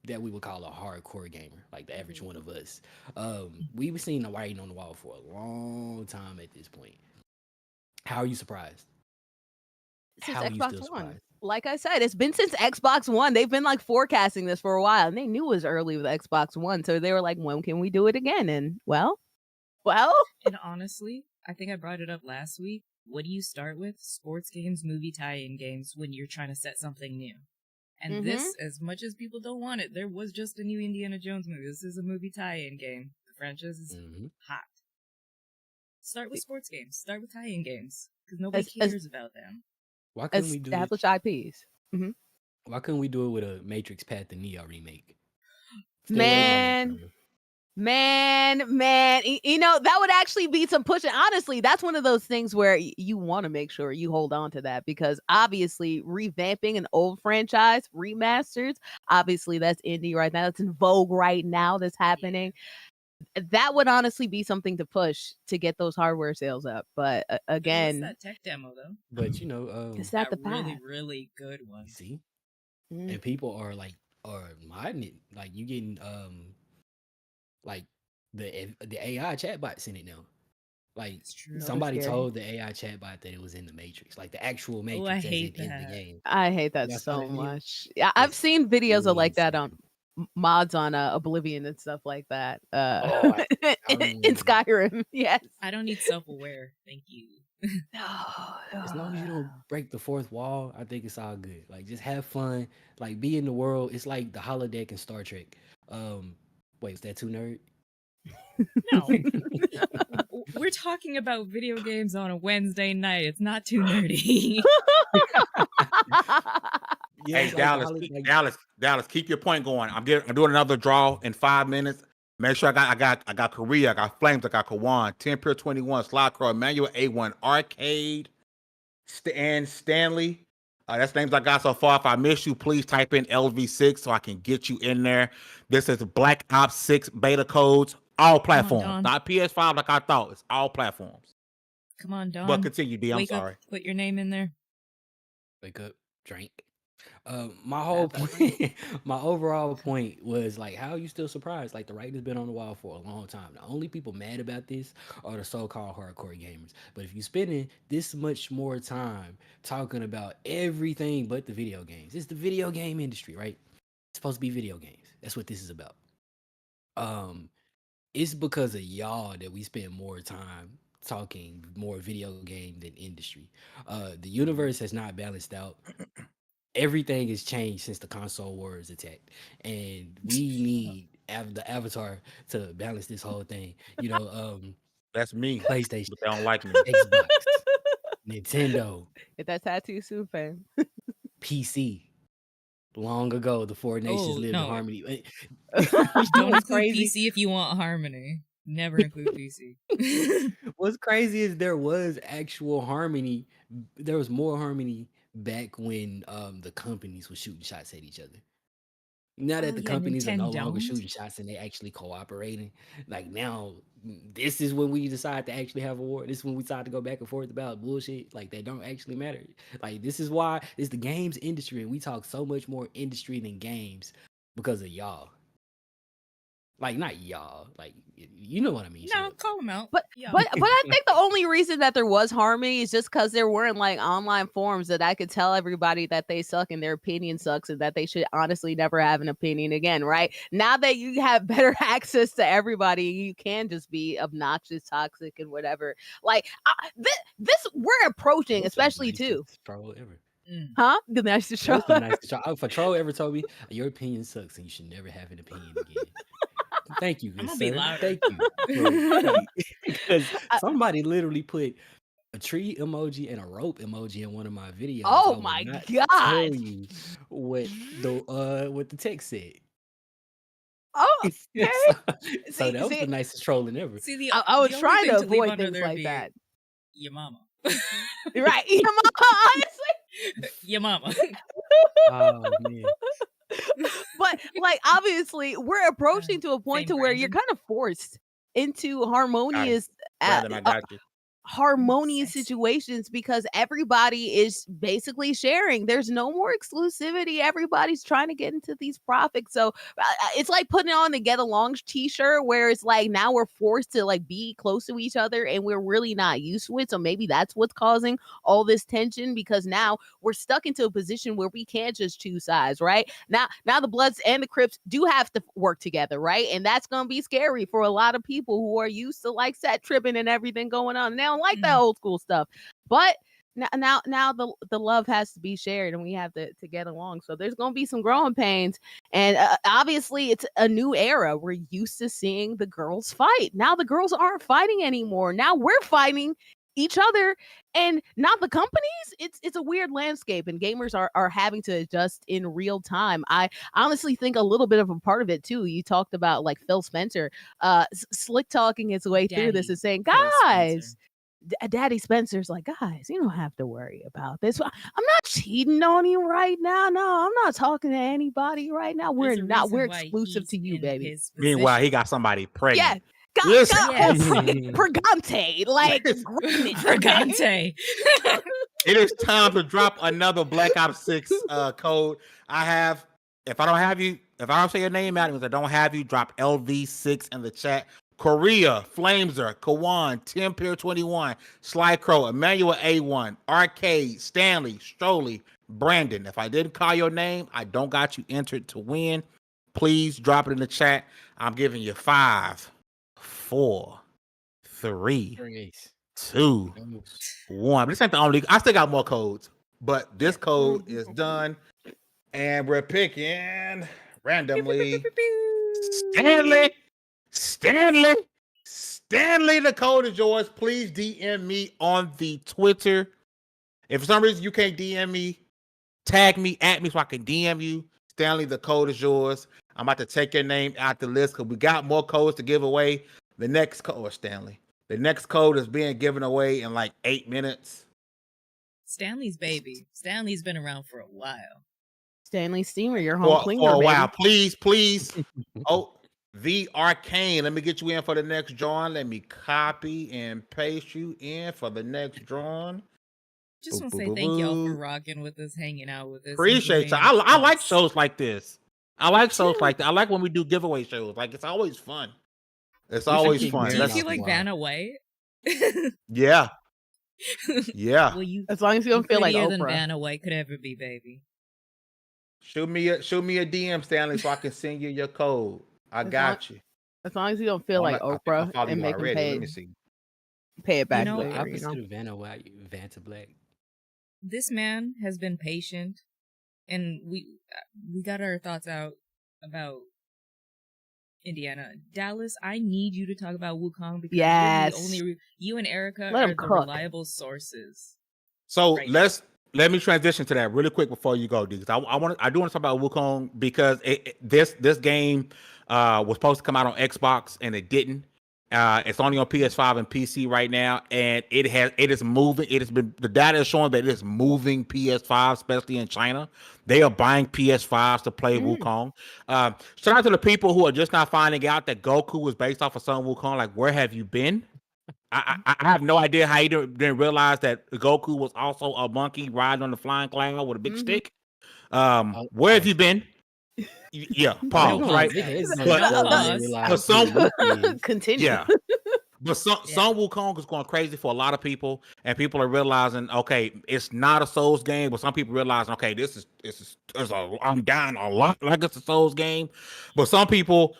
that we would call a hardcore gamer, like the average one of us. We've seen the writing on the wall for a long time at this point. How are you surprised? Since How are you Xbox still One. surprised? Like I said, it's been since Xbox One. They've been like forecasting this for a while, and they knew it was early with Xbox One, so they were like, "When can we do it again?" And well. And honestly, I think I brought it up last week. What do you start with? Sports games, movie tie-in games when you're trying to set something new. And this, as much as people don't want it, there was just a new Indiana Jones movie. This is a movie tie-in game. The franchise is hot. Start with sports games. Start with tie-in games. Because nobody cares about them. Why couldn't we do it? Established IPs. Why couldn't we do it with a Matrix Path to Neo remake? Man, you know, that would actually be some pushing. Honestly, that's one of those things where you want to make sure you hold on to that, because obviously revamping an old franchise, remasters, obviously that's indie right now. That's in vogue right now. That's happening. That would honestly be something to push to get those hardware sales up. But again, What's that tech demo though? But you know, is that the really, path? really good one. See, and people are modding it. Like you getting like the AI chatbots in it now. Like somebody told the AI chatbot that it was in the Matrix, like the actual Matrix. I hate in that. the game. I hate that Y'all saw so that video? much. Yeah, I've seen videos of like that on. mods on Oblivion and stuff like that. Oh, In Skyrim, yes. I don't need self-aware. Thank you. As long as you don't break the fourth wall, I think it's all good. Like, just have fun. Like, be in the world. It's like the holodeck in Star Trek. Wait, is that too nerd? No. We're talking about video games on a Wednesday night. It's not too nerdy. Yeah, Hey, it's like the Dallas, holodeck. keep, Dallas, keep your point going. I'm doing another draw in 5 minutes. Make sure I got Korea, I got Flames, I got Kawan, 10 Pure 21, Slide Crow, Emmanuel A1, Arcade, and Stanley. That's names I got so far. If I miss you, please type in LV6 so I can get you in there. This is Black Ops 6 beta codes, all platforms, Don. not PS5 like I thought. It's all platforms. Come on, Don. But continue, D. I'm Wake sorry. up, put your name in there. Wake up, drink. My whole point, my overall point was like, how are you still surprised? Like, the writing's been on the wall for a long time. The only people mad about this are the so-called hardcore gamers. But if you're spending this much more time talking about everything but the video games, it's the video game industry, right? It's supposed to be video games. That's what this is about. It's because of y'all that we spend more time talking more video game than industry. The universe has not balanced out. Everything has changed since the console wars attacked, and we need the Avatar to balance this whole thing. You know, That's me. PlayStation, But they don't like me. Xbox, Nintendo, Get that tattoo soon, fam. PC. Long ago, the four nations lived in harmony. Don't What's include crazy? PC if you want harmony. Never include PC. What's crazy is there was actual harmony. There was more harmony back when the companies were shooting shots at each other. Now that the companies are no longer shooting shots and they actually cooperating, like now, this is when we decide to actually have a war. This is when we decide to go back and forth about bullshit like that don't actually matter. Like, this is why it's the games industry, and we talk so much more industry than games because of y'all. Like, not y'all, like, you know what I mean. No, call them out. But I think the only reason that there was harmony is just because there weren't like online forums that I could tell everybody that they suck and their opinion sucks and that they should honestly never have an opinion again, right? Now that you have better access to everybody, you can just be obnoxious, toxic, and whatever. Like, this we're approaching, What's especially the too. nicest troll ever? Huh? The nicest troll. What's the nicest troll? If a troll ever told me your opinion sucks and you should never have an opinion again. Thank you, good sir. Thank you. Because somebody literally put a tree emoji and a rope emoji in one of my videos. Oh my god! Tell you what the text said. Oh, okay. so that was the nicest trolling ever. See, I was trying to avoid things like that. Your mama. Right. Your mama, honestly. Your mama. Oh man. But like, obviously we're approaching to a point to where you're kind of forced into harmonious harmonious situations because everybody is basically sharing. There's no more exclusivity. Everybody's trying to get into these profits. So it's like putting on the Get Along t-shirt where it's like now we're forced to like be close to each other and we're really not used to it. So maybe that's what's causing all this tension because now we're stuck into a position where we can't just choose sides, right? Now the Bloods and the Crips do have to work together, right? And that's going to be scary for a lot of people who are used to like set tripping and everything going on. Now like that old school stuff, but now the love has to be shared and we have to get along. So there's gonna be some growing pains, and obviously it's a new era. We're used to seeing the girls fight. Now the girls aren't fighting anymore. Now we're fighting each other and not the companies. It's a weird landscape, and gamers are having to adjust in real time. I honestly think a little bit of a part of it too. You talked about like Phil Spencer slick talking his way through this and saying, guys, Daddy Spencer's like, guys, you don't have to worry about this. I'm not cheating on you right now. No, I'm not talking to anybody right now. We're exclusive to you, baby. Meanwhile, he got somebody pregnant. Yeah. Pregante, like Pregante. It is time to drop another Black Ops 6 code. If I don't say your name out, I don't have you, drop LV6 in the chat. Korea, Flameser, Kawan, Tim Pier 21, Sly Crow, Emmanuel A1, Arcade, Stanley, Stroley, Brandon. If I didn't call your name, I don't got you entered to win. please drop it in the chat. I'm giving you 5, 4, 3, Grace. 2, Ghost. 1. This ain't the only. I still got more codes, but this code is done, and we're picking randomly. Stanley, Stanley, Stanley. The code is yours. Please DM me on the Twitter. If for some reason you can't DM me, tag me, at me so I can DM you. Stanley, the code is yours. I'm about to take your name out the list because we got more codes to give away. The next code, or Stanley, the next code is being given away in like 8 minutes. Stanley's baby. Stanley's been around for a while. Stanley Steamer, your home For cleaner, a while. baby. Please. Oh, the Arcane. Let me get you in for the next drawing. Let me copy and paste you in for the next drawing. Just want to say thank y'all for rocking with us, hanging out with us. Appreciate you. I like shows like this. I like shows like that. I like when we do giveaway shows. Like, it's always fun. It's always fun. Do you feel like Vanna White? Yeah. Yeah. Well, you, as long as you don't feel like Oprah. Than Vanna White could ever be, baby. Shoot me a DM, Stanley, so I can send you your code. I got you. As long as you don't feel like Oprah and make them pay. Let me see. Pay it back later. Opposite of Vanna White, Vanta Black. This man has been patient, and we got our thoughts out about Indiana. Dallas, I need you to talk about Wukong because you and Erica are the reliable sources. So let me transition to that really quick before you go, because I do want to talk about Wukong because this game was supposed to come out on Xbox and it didn't. It's only on PS5 and PC right now, and it is moving. The data is showing that it is moving PS5, especially in China. They are buying PS5s to play Wukong. Shout out to the people who are just not finding out that Goku was based off of Son Wukong. Like, where have you been? I have no idea how you didn't realize that Goku was also a monkey riding on the flying cloud with a big stick. Where have you been? Yeah, pause. Right. Continue. Yeah. But Son Wukong is going crazy for a lot of people, and people are realizing, okay, it's not a Souls game, but some people realize, okay, this is I'm down a lot like it's a Souls game, but some people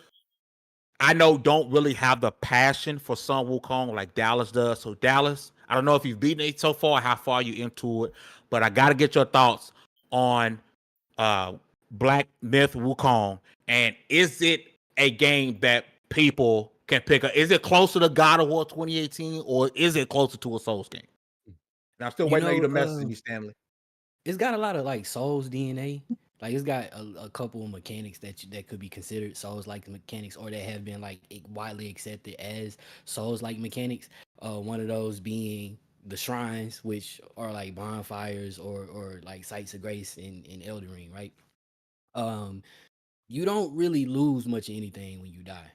I know don't really have the passion for Son Wukong like Dallas does. So Dallas, I don't know if you've beaten it so far, how far you into it, but I got to get your thoughts on Black Myth Wukong, and is it a game that people can pick up? Is it closer to God of War 2018, or is it closer to a Souls game? And I'm still waiting on you to message me, Stanley. It's got a lot of like Souls DNA. Like, it's got a couple of mechanics that could be considered Souls-like mechanics, or that have been like widely accepted as Souls-like mechanics. One of those being the shrines, which are like bonfires or like sites of grace in Elden Ring, right? You don't really lose much of anything when you die.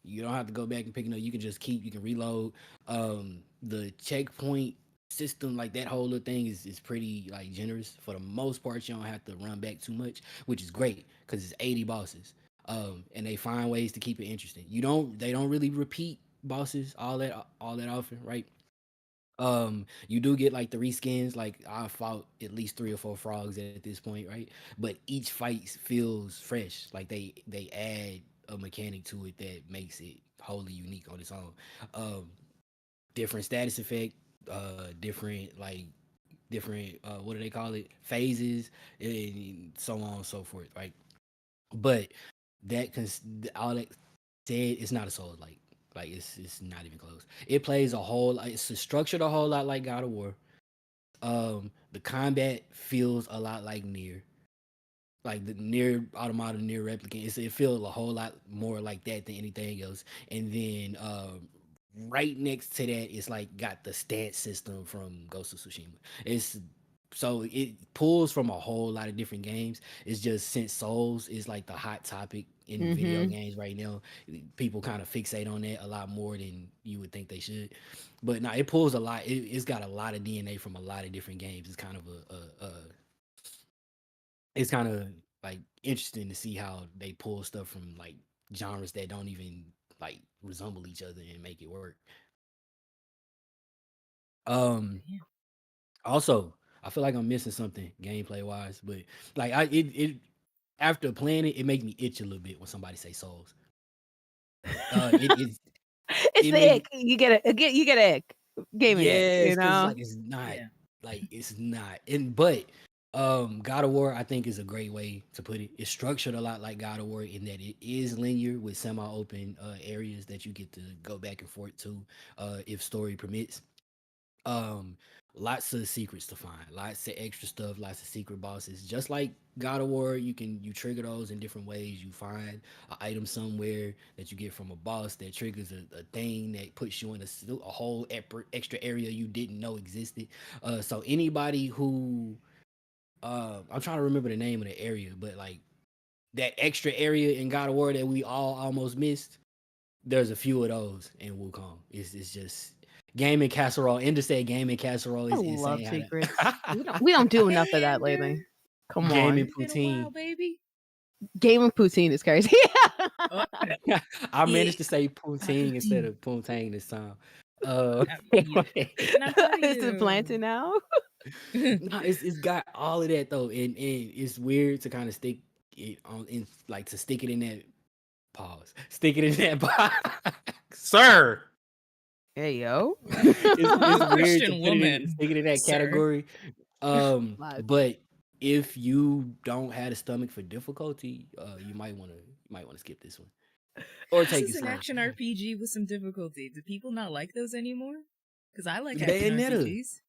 You don't have to go back and pick it up. You can just you can reload. The checkpoint system, like that whole little thing is pretty like generous. For the most part, you don't have to run back too much, which is great because it's 80 bosses. And they find ways to keep it interesting. They don't really repeat bosses all that often, right? You do get like the reskins. Like, I fought at least 3 or 4 frogs at this point, right? But each fight feels fresh. Like they add a mechanic to it that makes it wholly unique on its own. Different status effect, different what do they call it? Phases, and so on and so forth, right? But all that said, it's not a Souls like. Like, it's not even close. It plays it's structured a whole lot like God of War. The combat feels a lot like Nier. Like the Nier Automata, Nier Replicant. It feels a whole lot more like that than anything else. And then right next to that, it's like got the stance system from Ghost of Tsushima. So it pulls from a whole lot of different games. It's just, since Souls is like the hot topic in video games right now, people kind of fixate on that a lot more than you would think they should. But no, it pulls a lot. It's got a lot of DNA from a lot of different games. It's kind of it's kind of like interesting to see how they pull stuff from like genres that don't even like resemble each other and make it work. Also, I feel like I'm missing something gameplay wise, but like after playing it, it makes me itch a little bit when somebody say Souls. It's the makes ick. You get an ick. Gaming ick, yes, you because know? like it's not Yeah. like it's not. But God of War I think is a great way to put it. It's structured a lot like God of War in that it is linear with semi-open areas that you get to go back and forth to if story permits. Lots of secrets to find, lots of extra stuff, lots of secret bosses. Just like God of War, you trigger those in different ways. You find an item somewhere that you get from a boss that triggers a thing that puts you in a whole extra area you didn't know existed. So anybody who I'm trying to remember the name of the area, but like that extra area in God of War that we all almost missed, there's a few of those in Wukong. It's just gaming casserole. Interstate gaming casserole I is love insane. secrets. we don't do enough of that Pander. lately. Come Gaming on. It's been a while, poutine. baby. Gaming poutine is crazy. Oh, I managed to say poutine. poutine instead of poutine this time. Can I tell Is it you? planted now? No, it's got all of that though, and it's weird to kind of stick it on in like to stick it in that stick it in that box. Sir. Hey yo. It's weird Christian to put woman, stick it in that sir. category. Live. But if you don't have a stomach for difficulty, you might want to skip this one or This take is it an slow. action RPG with some difficulty. Do people not like those anymore? Because I like action Bayonetta. RPGs.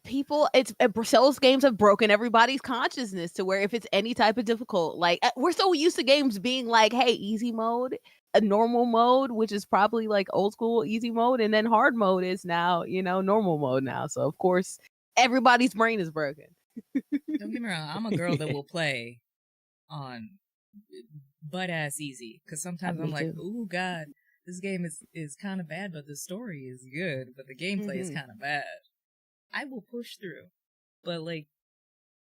People, Souls games have broken everybody's consciousness to where if it's any type of difficult, like we're so used to games being like, hey, easy mode, a normal mode, which is probably like old school easy mode, and then hard mode is now, normal mode now. So of course, everybody's brain is broken. Don't get me wrong, I'm a girl that will play on butt ass easy. Because sometimes I'm like, ooh, God, this game is kind of bad, but the story is good, but the gameplay is kind of bad. I will push through. But like,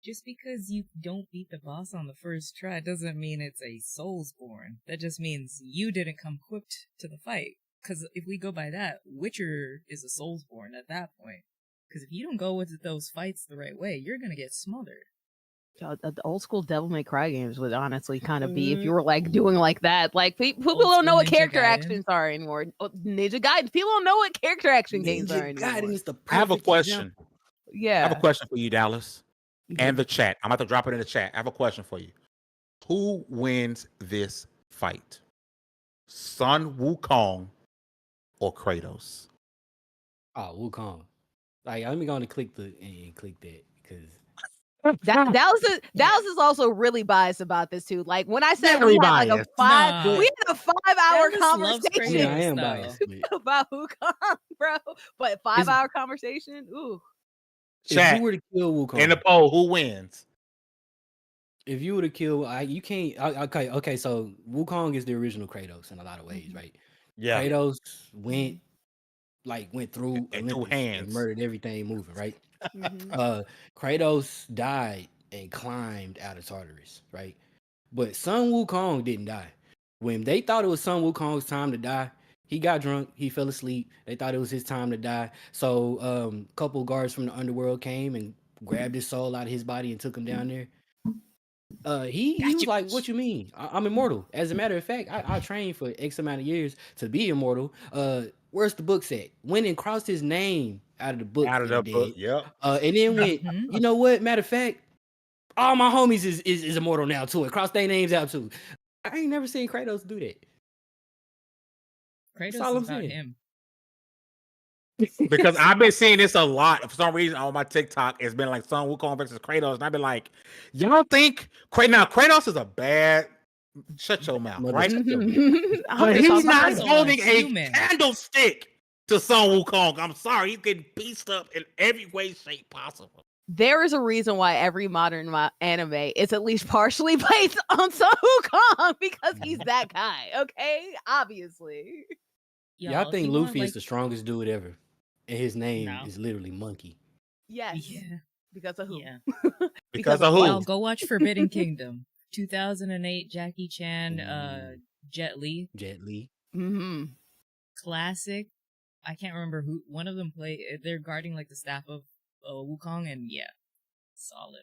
just because you don't beat the boss on the first try doesn't mean it's a Soulsborne. That just means you didn't come equipped to the fight. Because if we go by that, Witcher is a Soulsborne at that point. Because if you don't go with those fights the right way, you're gonna get smothered. The old school Devil May Cry games would honestly kind of be if you were like doing like that. Like people Old don't know school what Ninja character Gaiden. actions are anymore. Ninja Gaiden. People don't know what character action games are Ninja anymore. Gaiden is the I have a perfect question. example. Yeah. I have a question for you, Dallas, Mhm. and the chat. I'm about to drop it in the chat. I have a question for you. Who wins this fight? Sun Wukong or Kratos? Oh, Wukong. Like, let me go and click that because Dallas is also really biased about this too. Like when I said Very we had like a biased. five, Nah. we had a 5-hour Dallas loves conversation I am though. biased. But about Wukong, bro. But 5-hour conversation, ooh. if Chat you were to kill Wukong, in the poll, who wins? if you were to kill, you can't. Okay. So Wukong is the original Kratos in a lot of ways, right? Yeah, Kratos went through and two Olympus and hands. murdered everything moving, right? Mhm. Kratos died and climbed out of Tartarus, right? But Sun Wukong didn't die. When they thought it was Sun Wukong's time to die, he got drunk, he fell asleep. They thought it was his time to die. So a couple guards from the underworld came and grabbed his soul out of his body and took him down there. He was like, "What you mean? I'm immortal." As a matter of fact, I trained for X amount of years to be immortal. Where's the book at? Went and crossed his name out of the book Out of when the he book. dead. Yep. And then went, Mhm. you know what? Matter of fact, all my homies is immortal now too. And cross their names out too. I ain't never seen Kratos do that. Kratos all is I'm about saying. him. Because I've been seeing this a lot. For some reason on my TikTok, it's been like Sun Wukong versus Kratos, and I've been like, y'all think Kratos is a bad? Shut your mouth, Mother right? shut your mouth. I'm But gonna he's talk about not Kratos. Kratos. holding a Human. candlestick to Sun Wukong. I'm sorry, he's getting pieced up in every way, shape possible. There is a reason why every modern anime is at least partially based on Sun Wukong because he's that guy. Okay, obviously. Y'all if think you Luffy want, is the strongest dude ever, and his name No. is literally Monkey. Yes. Yeah. Because of who? Yeah. Because of what? who? Well, go watch Forbidden Kingdom. 2008, Jackie Chan, Jet Li. Jet Li. Mm-hmm. Classic. I can't remember who. One of them they're guarding like the staff of Wukong, and yeah, solid.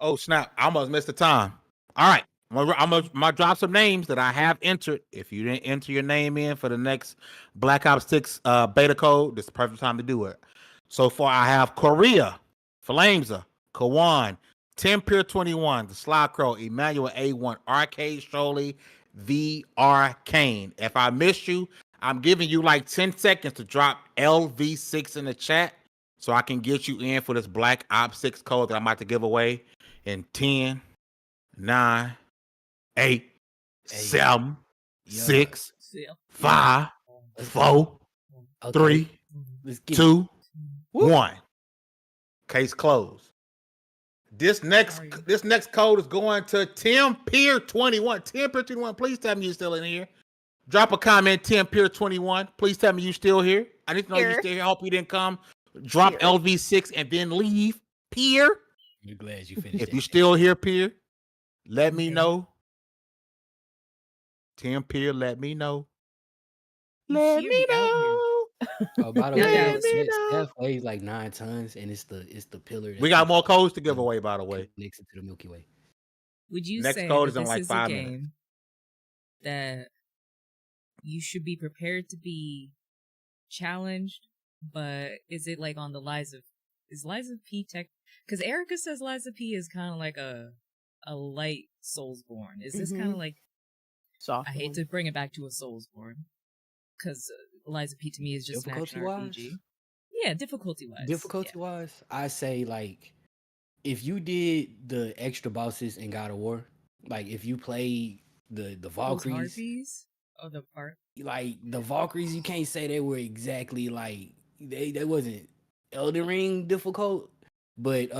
Oh snap! I almost missed the time. All right. I'm gonna drop some names that I have entered. If you didn't enter your name in for the next Black Ops 6 beta code, this is the perfect time to do it. So far, I have Korea, Flamesa, Kawan, Tim Pier 21, The Sly Crow, Emmanuel A1, Arcade Stroley, V Arcane. If I missed you, I'm giving you like 10 seconds to drop LV6 in the chat so I can get you in for this Black Ops 6 code that I'm about to give away in 10, 9, 8, 7, Yeah. 6, Yeah. 5, 4, Okay. 3, Let's get 2, Woo. 1. Case closed. This next code is going to Tim Pier 21. Tim Pier 21, please tell me you're still in here. Drop a comment, Tim Pier 21. Please tell me you're still here. I need to know you're still here. I hope you didn't come. Drop LV6 and then leave. Pier. You're glad you finished. If you're still here, Pier, let me know. Tim Pier, let me know. Let me know. Oh, by the way, Steph weighs like 9 tons, and it's the pillar. We got more codes to give away, by the way. Next to the Milky Way. Would you Next say code that is in this like is 5 a minutes. game that you should be prepared to be challenged, but is it like on the is Liza P tech? Because Erica says Liza P is kind of like a light Soulsborne. Is this kind of like soft? I hate to bring it back to a Soulsborne because Liza P to me is just an action RPG. Yeah, difficulty wise. I say like if you did the extra bosses in God of War, like if you played the Valkyries, the part like the Valkyries, you can't say they were exactly like they wasn't Elden Ring difficult, but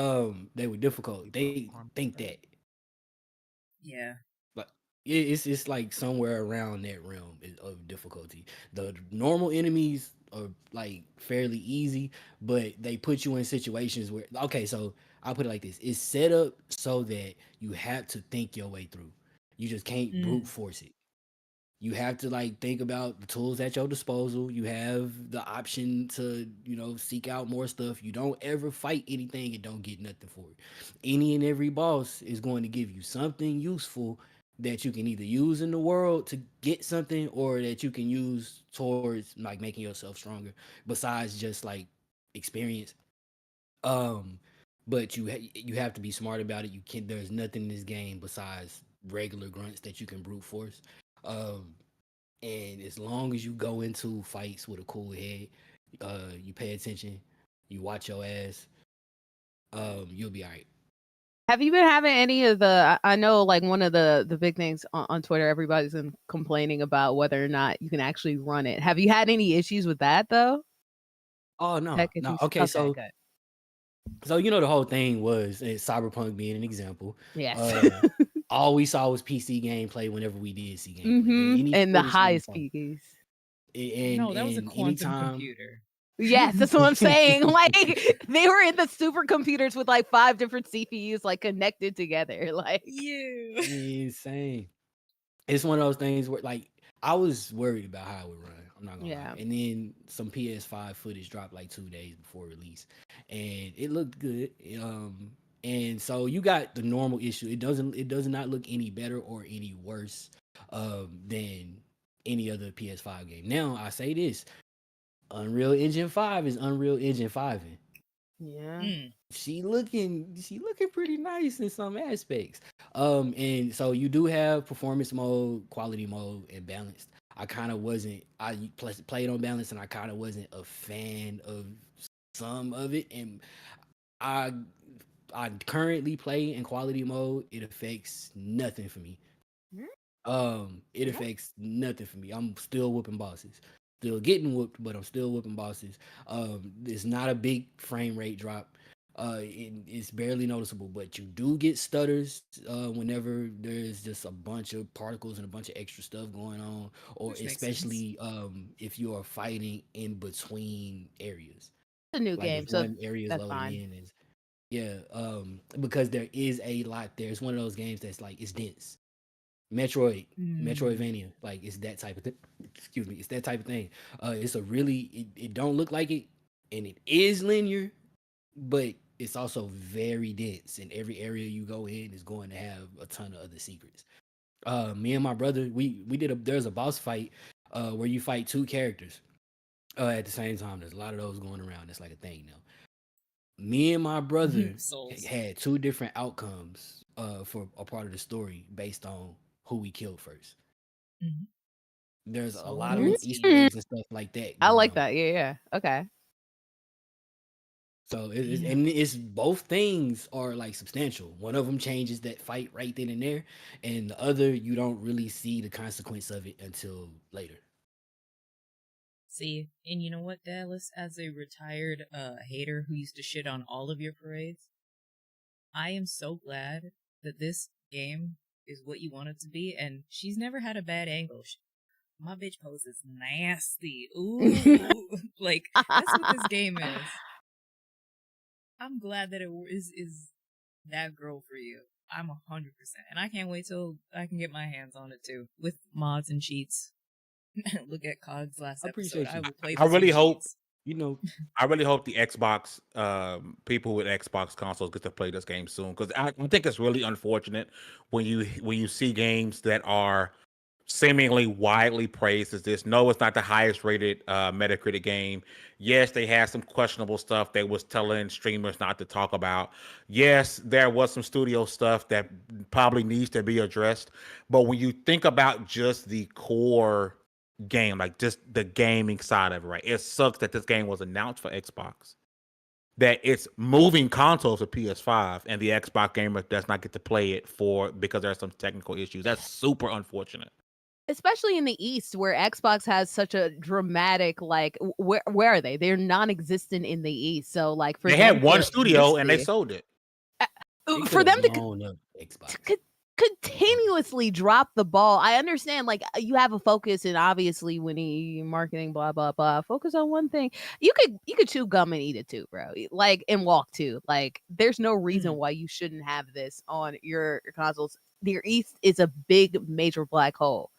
they were difficult. They think that. Yeah. But it's like somewhere around that realm of difficulty. The normal enemies are like fairly easy, but they put you in situations where so I'll put it like this. It's set up so that you have to think your way through. You just can't brute force it. You have to like think about the tools at your disposal. You have the option to, seek out more stuff. You don't ever fight anything and don't get nothing for it. Any and every boss is going to give you something useful that you can either use in the world to get something or that you can use towards like making yourself stronger besides just like experience. But you have to be smart about it. There's nothing in this game besides regular grunts that you can brute force. And as long as you go into fights with a cool head, you pay attention, you watch your ass, you'll be all right. Have you been having any of the? I know, like one of the big things on Twitter, everybody's been complaining about whether or not you can actually run it. Have you had any issues with that though? Oh no, no. Okay, good. so the whole thing was Cyberpunk being an example. Yes. All we saw was PC gameplay whenever we did see gameplay. And the highest PCs. No, that was a quantum computer. Yes, that's what I'm saying. Like they were in the supercomputers with like 5 different CPUs like connected together. Like insane. It's one of those things where like I was worried about how it would run. I'm not gonna lie. And then some PS5 footage dropped like 2 days before release, and it looked good. And so you got the normal issue. It does not look any better or any worse than any other PS5 game. Now I say this: Unreal Engine 5 is Unreal Engine 5. Yeah. She looking pretty nice in some aspects. And so you do have performance mode, quality mode, and balanced. I played on balance, and I kind of wasn't a fan of some of it, and I currently play in quality mode. It affects nothing for me. It affects nothing for me. I'm still whooping bosses. Still getting whooped, but I'm still whooping bosses. It's not a big frame rate drop. It's barely noticeable, but you do get stutters whenever there's just a bunch of particles and a bunch of extra stuff going on, or especially if you are fighting in between areas. It's a new game, so one area is loading in, because there is a lot there. It's one of those games that's like it's dense. Metroidvania, like it's that type of thing. Excuse me, it's that type of thing. It's a really it don't look like it, and it is linear, but it's also very dense, and every area you go in is going to have a ton of other secrets. Me and my brother, we did there's a boss fight where you fight two characters at the same time. There's a lot of those going around. It's like a thing now. Me and my brother Souls. had two different outcomes for a part of the story based on who we killed first. Mhm. There's a So lot of nasty. Easter eggs and stuff like that. I going like on. that. Yeah. Okay. So Yeah. and it's both things are like substantial. One of them changes that fight right then and there, and the other you don't really see the consequence of it until later. See, and you know what, Dallas? As a retired hater who used to shit on all of your parades, I am so glad that this game is what you want it to be, and she's never had a bad angle. My bitch pose is nasty. Ooh, like that's what this game is. I'm glad that it is that girl for you. I'm 100%, and I can't wait till I can get my hands on it too with mods and cheats. Look at COG's last I episode. appreciate you. I will play. I really hope You know, I really hope the Xbox people with Xbox consoles get to play this game soon, because I think it's really unfortunate when you see games that are seemingly widely praised as this. No, it's not the highest rated Metacritic game. Yes, they had some questionable stuff they was telling streamers not to talk about. Yes, there was some studio stuff that probably needs to be addressed. But when you think about just the core game, like just the gaming side of it, right? It sucks that this game was announced for Xbox, that it's moving consoles to PS5, and the Xbox gamer does not get to play it because there's some technical issues. That's super unfortunate. Especially in the East, where Xbox has such a dramatic, like, where are they? They're non-existent in the East. So, like, for They them had one to studio and they this sold it. they for could them have to blown up Xbox. continuously drop the ball. I understand, like, you have a focus, and obviously when you marketing, blah blah blah, focus on one thing. You could chew gum and eat it too, bro. Like, and walk too. Like, there's no reason why you shouldn't have this on your consoles. The East is a big major black hole.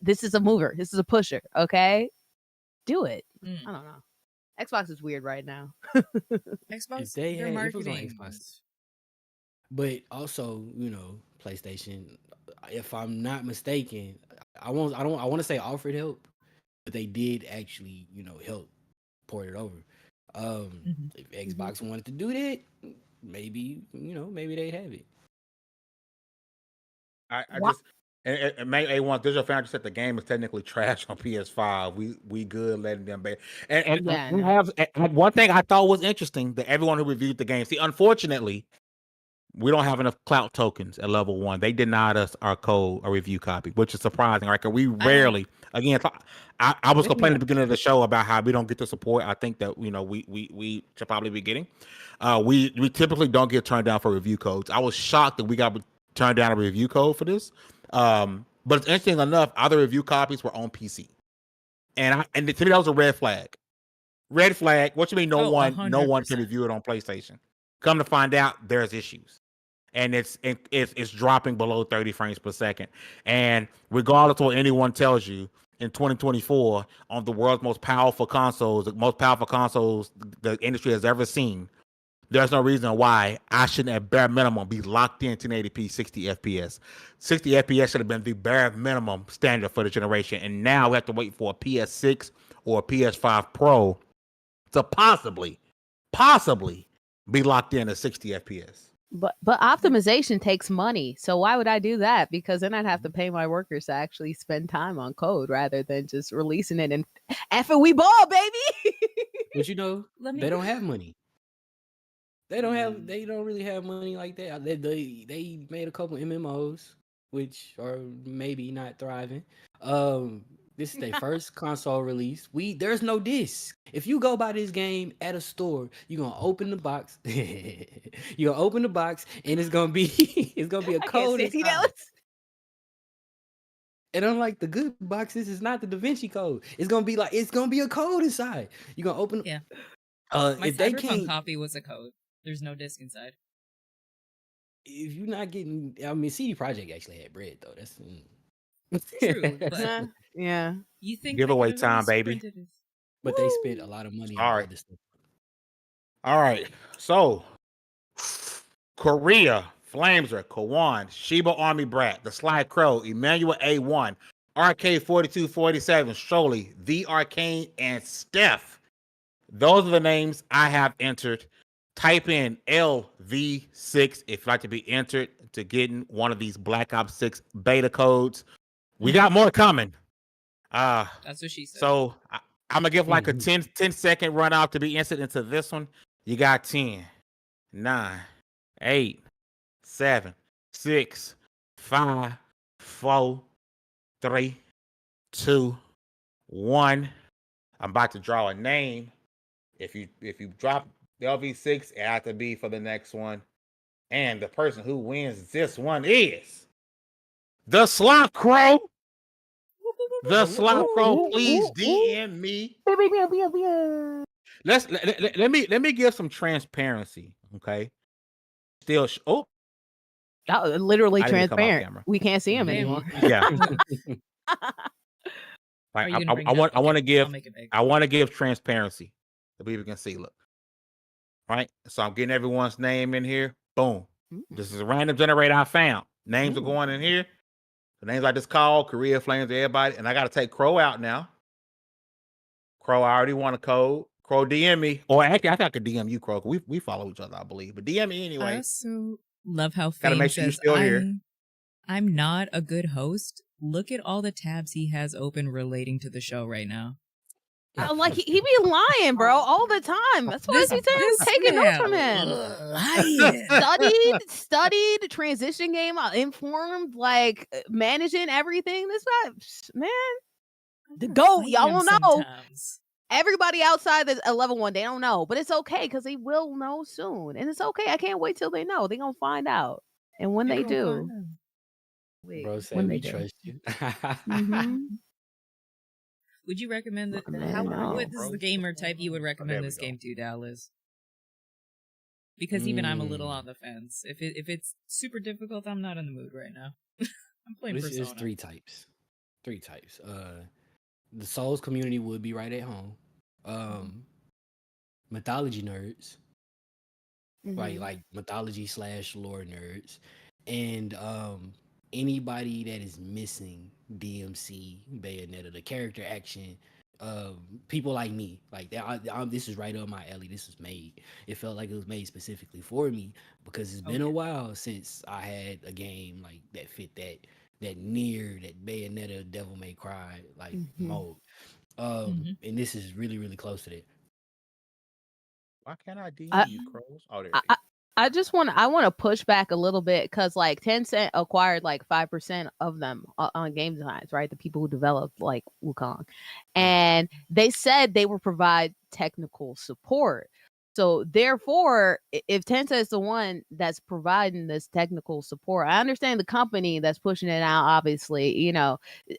This is a mover. This is a pusher. Okay, do it. I don't know. Xbox is weird right now. Xbox, if their it was on marketing. Xbox, but also PlayStation. If I'm not mistaken, I want to say offered help, but they did actually help port it over. If Xbox wanted to do that, maybe they'd have it. I just and May A1 Digital Foundry said the game is technically trash on PS5. We good letting them be. And Yeah, we no. have one thing I thought was interesting that everyone who reviewed the game. See, unfortunately, we don't have enough clout tokens at level 1. They denied us our code, a review copy, which is surprising. Right? 'Cause we rarely, again, I was complaining at the beginning of the show about how we don't get the support. I think that we should probably be getting. We typically don't get turned down for review codes. I was shocked that we got turned down a review code for this. But it's interesting enough, other review copies were on PC, and to me that was a red flag. Red flag. What you mean? No one can 100%. review it on PlayStation. Come to find out, there's issues, and it's dropping below 30 frames per second. And regardless of what anyone tells you, in 2024, on the world's most powerful consoles, the most powerful consoles the industry has ever seen, there's no reason why I shouldn't, at bare minimum, be locked in 1080p 60 FPS. 60 FPS should have been the bare minimum standard for the generation, and now we have to wait for a PS6 or a PS5 Pro to possibly be locked in at 60 FPS. But optimization takes money. So why would I do that? Because then I'd have to pay my workers to actually spend time on code rather than just releasing it and effing we ball, baby. But they don't have money. They don't really have money like that. They made a couple MMOs, which are maybe not thriving. This is their first console release. There's no disc. If you go buy this game at a store, you're gonna open the box. You're gonna open the box, and it's gonna be a code inside. And unlike the good boxes, it's not the Da Vinci Code. It's gonna be a code inside. You're gonna open. Yeah. My If they Cyberpunk can't, copy was a code. There's no disc inside. if you're not getting, CD Projekt actually had bread though. That's True, but yeah. you think Giveaway they could've time, at least baby. printed it? But they spent a lot of money on All right. other stuff. All right. So, Korea, Flameser, Kawan, Sheba Army Brat, The Sly Crow, Emmanuel A1, Arcade 4247, Sholey, The Arcane, and Steph. Those are the names I have entered. Type in LV6 if you'd like to be entered to getting one of these Black Ops 6 beta codes. We got more coming. That's what she said. So I'm gonna give like a 10-second run out to be entered into this one. You got 10, 9, 8, 7, 6, 5, 4, 3, 2, 1. I'm about to draw a name. If you drop the LV6, it has to be for the next one. And the person who wins this one is the Slop Crow. The Slop Crow, please DM me. Let me give some transparency, okay? Still, That was literally I didn't come off transparent. camera. We can't see him anymore. Yeah. Are Like, you gonna bring I it want up? Okay, to give I'll make it big. I want to give transparency so people can see. Look, right? So I'm getting everyone's name in here. Boom. This is a random generator I found. Names are going in here. The names I just called, Korea, Flames, everybody, and I got to take Crow out now. Crow, I already want a code. Crow, DM me, or actually, I think I could DM you, Crow. We follow each other, I believe, but DM me I anyway. also love how Gotta Fame make sure you're says, still here. I'm not a good host. Look at all the tabs he has open relating to the show right now. Like he be lying, bro, all the time. That's why I be saying I'm taking notes from him. Lying. Studied transition game, informed, like managing everything. This guy, man, the GOAT. Y'all don't know. Sometimes. Everybody outside the level 1, they don't know, but it's okay because they will know soon, and it's okay. I can't wait till they know. They gonna find out, and when they do, Bro said when we they do. trust you. Would you recommend that? Man, no, what is the gamer type you would recommend this game to, Dallas? Because even I'm a little on the fence. If it's super difficult, I'm not in the mood right now. I'm playing Persona. There's three types. The Souls community would be right at home. Mythology nerds, like mythology / lore nerds, and anybody that is missing DMC, Bayonetta, the character action. People like me, like this is right up my alley. This was made. It felt like it was made specifically for me because it's been a while since I had a game like that fit that near that Bayonetta Devil May Cry like mode. And this is really, really close to that. Why can't I DM you, Crows? Oh, there. I just want to push back a little bit because like Tencent acquired like 5% of them on game designs, right? The people who developed like Wukong, and they said they will provide technical support. So therefore, if Tencent is the one that's providing this technical support, I understand the company that's pushing it out. Obviously,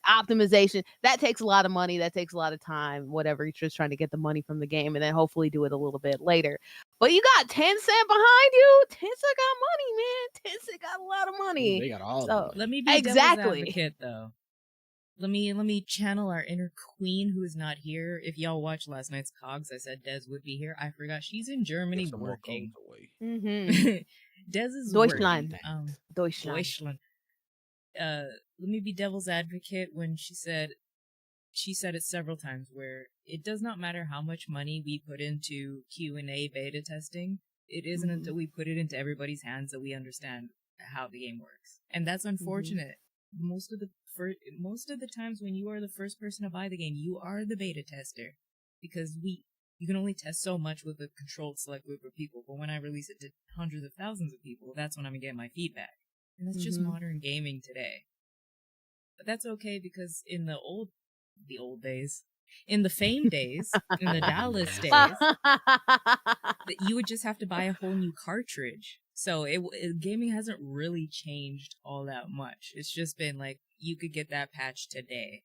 optimization that takes a lot of money, that takes a lot of time. Whatever, you're just trying to get the money from the game and then hopefully do it a little bit later. But you got Tencent behind you. Tencent got money, man. Tencent got a lot of money. They got all. So let me be devil's advocate, though. Let me channel our inner queen who is not here. If y'all watched last night's Cogs, I said Des would be here. I forgot she's in Germany working. Des is Deutschland. Working. Deutschland. Let me be devil's advocate when she said it several times where it does not matter how much money we put into Q&A beta testing. It isn't until we put it into everybody's hands that we understand how the game works. And that's unfortunate. Most of the times when you are the first person to buy the game, you are the beta tester because you can only test so much with a controlled select group of people. But when I release it to hundreds of thousands of people, that's when I'm gonna get my feedback. And that's just modern gaming today. But that's okay because in the old days, in the Fame days, in the Dallas days, that you would just have to buy a whole new cartridge. So gaming hasn't really changed all that much. It's just been like you could get that patch today.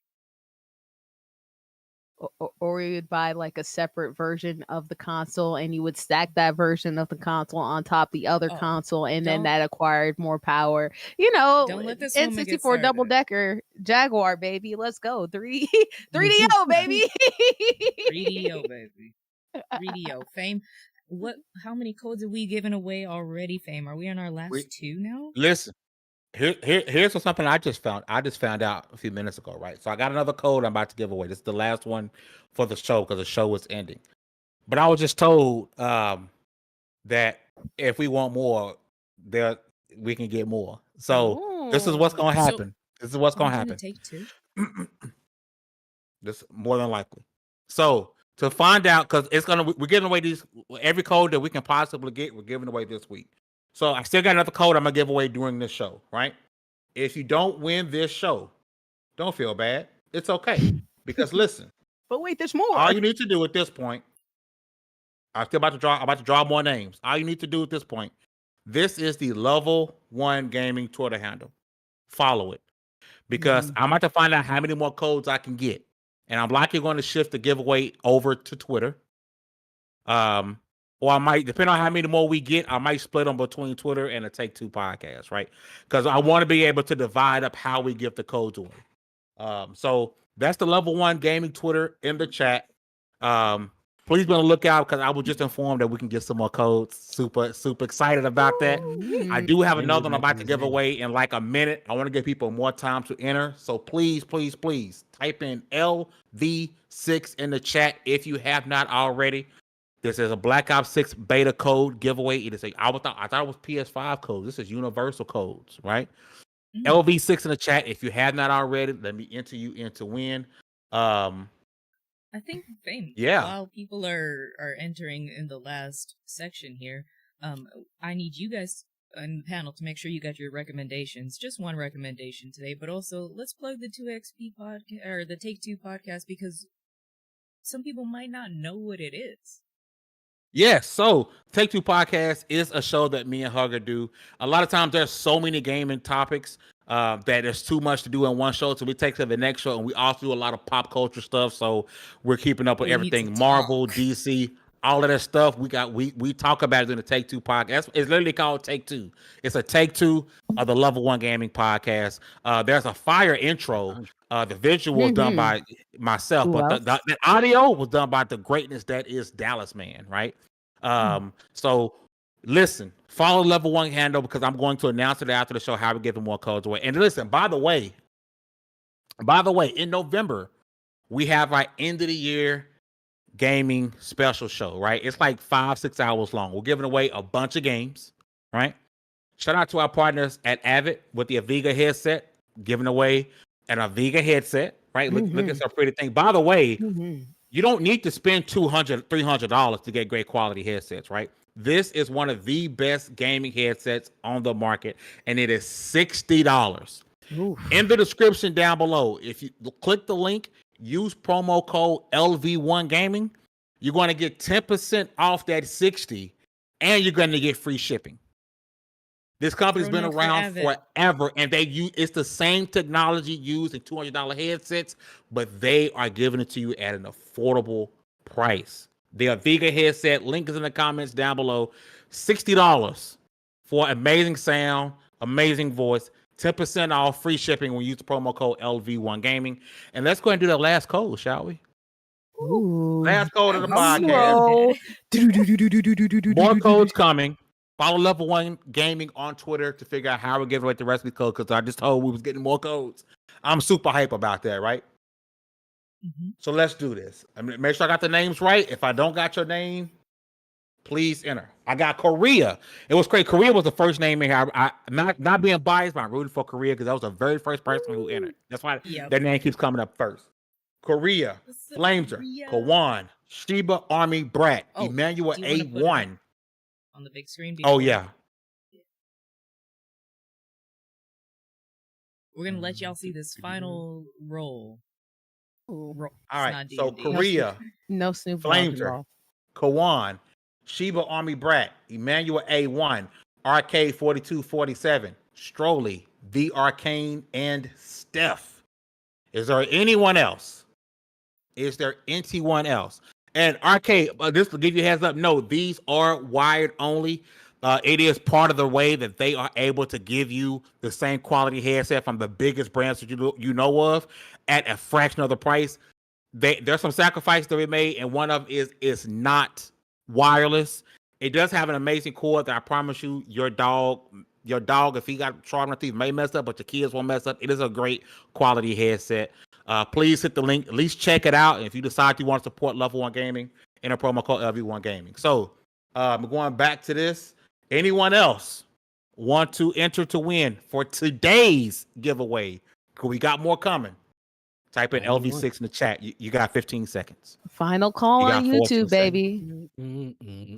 Or you would buy like a separate version of the console and you would stack that version of the console on top of the other console and then that acquired more power. Don't let this N64 double decker Jaguar, baby. Let's go. 3DO, baby. 3DO, baby. 3DO. Fame. How many codes have we given away already, Fame? Are we on our last We- 2 now? Listen, here's something I just found. I just found out a few minutes ago, right? So I got another code I'm about to give away. This is the last one for the show because the show is ending. But I was just told that if we want more, we can get more. So this is what's gonna happen. This is what's gonna happen. Take 2. This more than likely. So to find out, because we're giving away every code that we can possibly get. We're giving away this week. So I still got another code I'm gonna give away during this show, right? If you don't win this show, don't feel bad. It's okay because listen. But wait, there's more. All you need to do at this point, I'm about to draw more names. All you need to do at this point, this is the Lv1 Gaming Twitter handle. Follow it because I'm about to find out how many more codes I can get, and I'm likely going to shift the giveaway over to Twitter. Or I might, depending on how many more we get, I might split them between Twitter and the Take Two podcast, right? Because I want to be able to divide up how we give the codes away. So that's the Lv1 Gaming Twitter in the chat. Please be on the lookout because I was just informed that we can get some more codes. Super excited about that. I do have another one I'm about to give away in like a minute. I want to give people more time to enter. So please type in LV6 in the chat if you have not already. This is a Black Ops 6 beta code giveaway. It is I thought it was PS5 codes. This is universal codes, right? LV6 in the chat. If you have not already, let me enter you in to win. I think, Fame, yeah. While people are entering in the last section here, I need you guys on the panel to make sure you got your recommendations. Just one recommendation today, but also let's plug the 2XP podcast or the Take Two podcast because some people might not know what it is. Yes, so Take Two Podcast is a show that me and Hugger do. A lot of times there's so many gaming topics that there's too much to do in one show, so we take to the next show, and we also do a lot of pop culture stuff, so we're keeping up with everything Marvel, DC, all of that stuff. We talk about it in the Take Two Podcast. It's literally called Take Two. It's a Take Two of the Lv1 Gaming Podcast. There's a fire intro. The visual was done by myself, but the audio was done by the greatness that is Dallas Man, right? So listen, follow Lv1 handle because I'm going to announce it after the show how we give them more codes away. And listen, by the way, in November, we have our end of the year gaming special show, right? It's like 5-6 hours long. We're giving away a bunch of games, right? Shout out to our partners at Avid with the Aviga headset, giving away an Aviga headset, right? Look at some pretty thing. By the way, you don't need to spend $200, $300 to get great quality headsets, right? This is one of the best gaming headsets on the market, and it is $60. In the description down below, if you click the link, use promo code LV1 Gaming, you're going to get 10% off that $60, and you're going to get free shipping. This company's been around forever, and it's the same technology used in $200 headsets, but they are giving it to you at an affordable price. The Aviga headset, link is in the comments down below. $60 for amazing sound, amazing voice, 10% off, free shipping when you use the promo code LV1 Gaming. And let's go ahead and do that last code, shall we? Last code of the podcast. More codes coming. Follow Lv1 Gaming on Twitter to figure out how we give away the rest of the code because I just told we was getting more codes. I'm super hype about that, right? So let's do this. I mean, make sure I got the names right. If I don't got your name, please enter. I got Korea. It was great. Korea was the first name in here. I'm not being biased, but I'm rooting for Korea because that was the very first person who entered. That's why their name keeps coming up first. Korea, Flameser, Kawan, Sheba Army Brat, Emmanuel A1. On the big screen. Oh, yeah. We're going to let y'all see this final roll. All right. So Korea, no Snoop Flameser, Kawan, Sheba Army Brat, Emmanuel A1, Arcade 4247, Stroley, The Arcane, and Steph. Is there anyone else? And Arcade, this will give you a heads up. No, these are wired only. It is part of the way that they are able to give you the same quality headset from the biggest brands that you know of at a fraction of the price. There's some sacrifices that we made, and one of them is not wireless. It does have an amazing cord that I promise you, your dog, if he got sharp enough teeth, may mess up, but your kids won't mess up. It is a great quality headset. Please hit the link. At least check it out. And if you decide you want to support Level 1 Gaming, enter promo code Lv1 Gaming. So, going back to this, anyone else want to enter to win for today's giveaway? Because we got more coming. Type in LV6 in the chat. You got 15 seconds. Final call on YouTube, baby.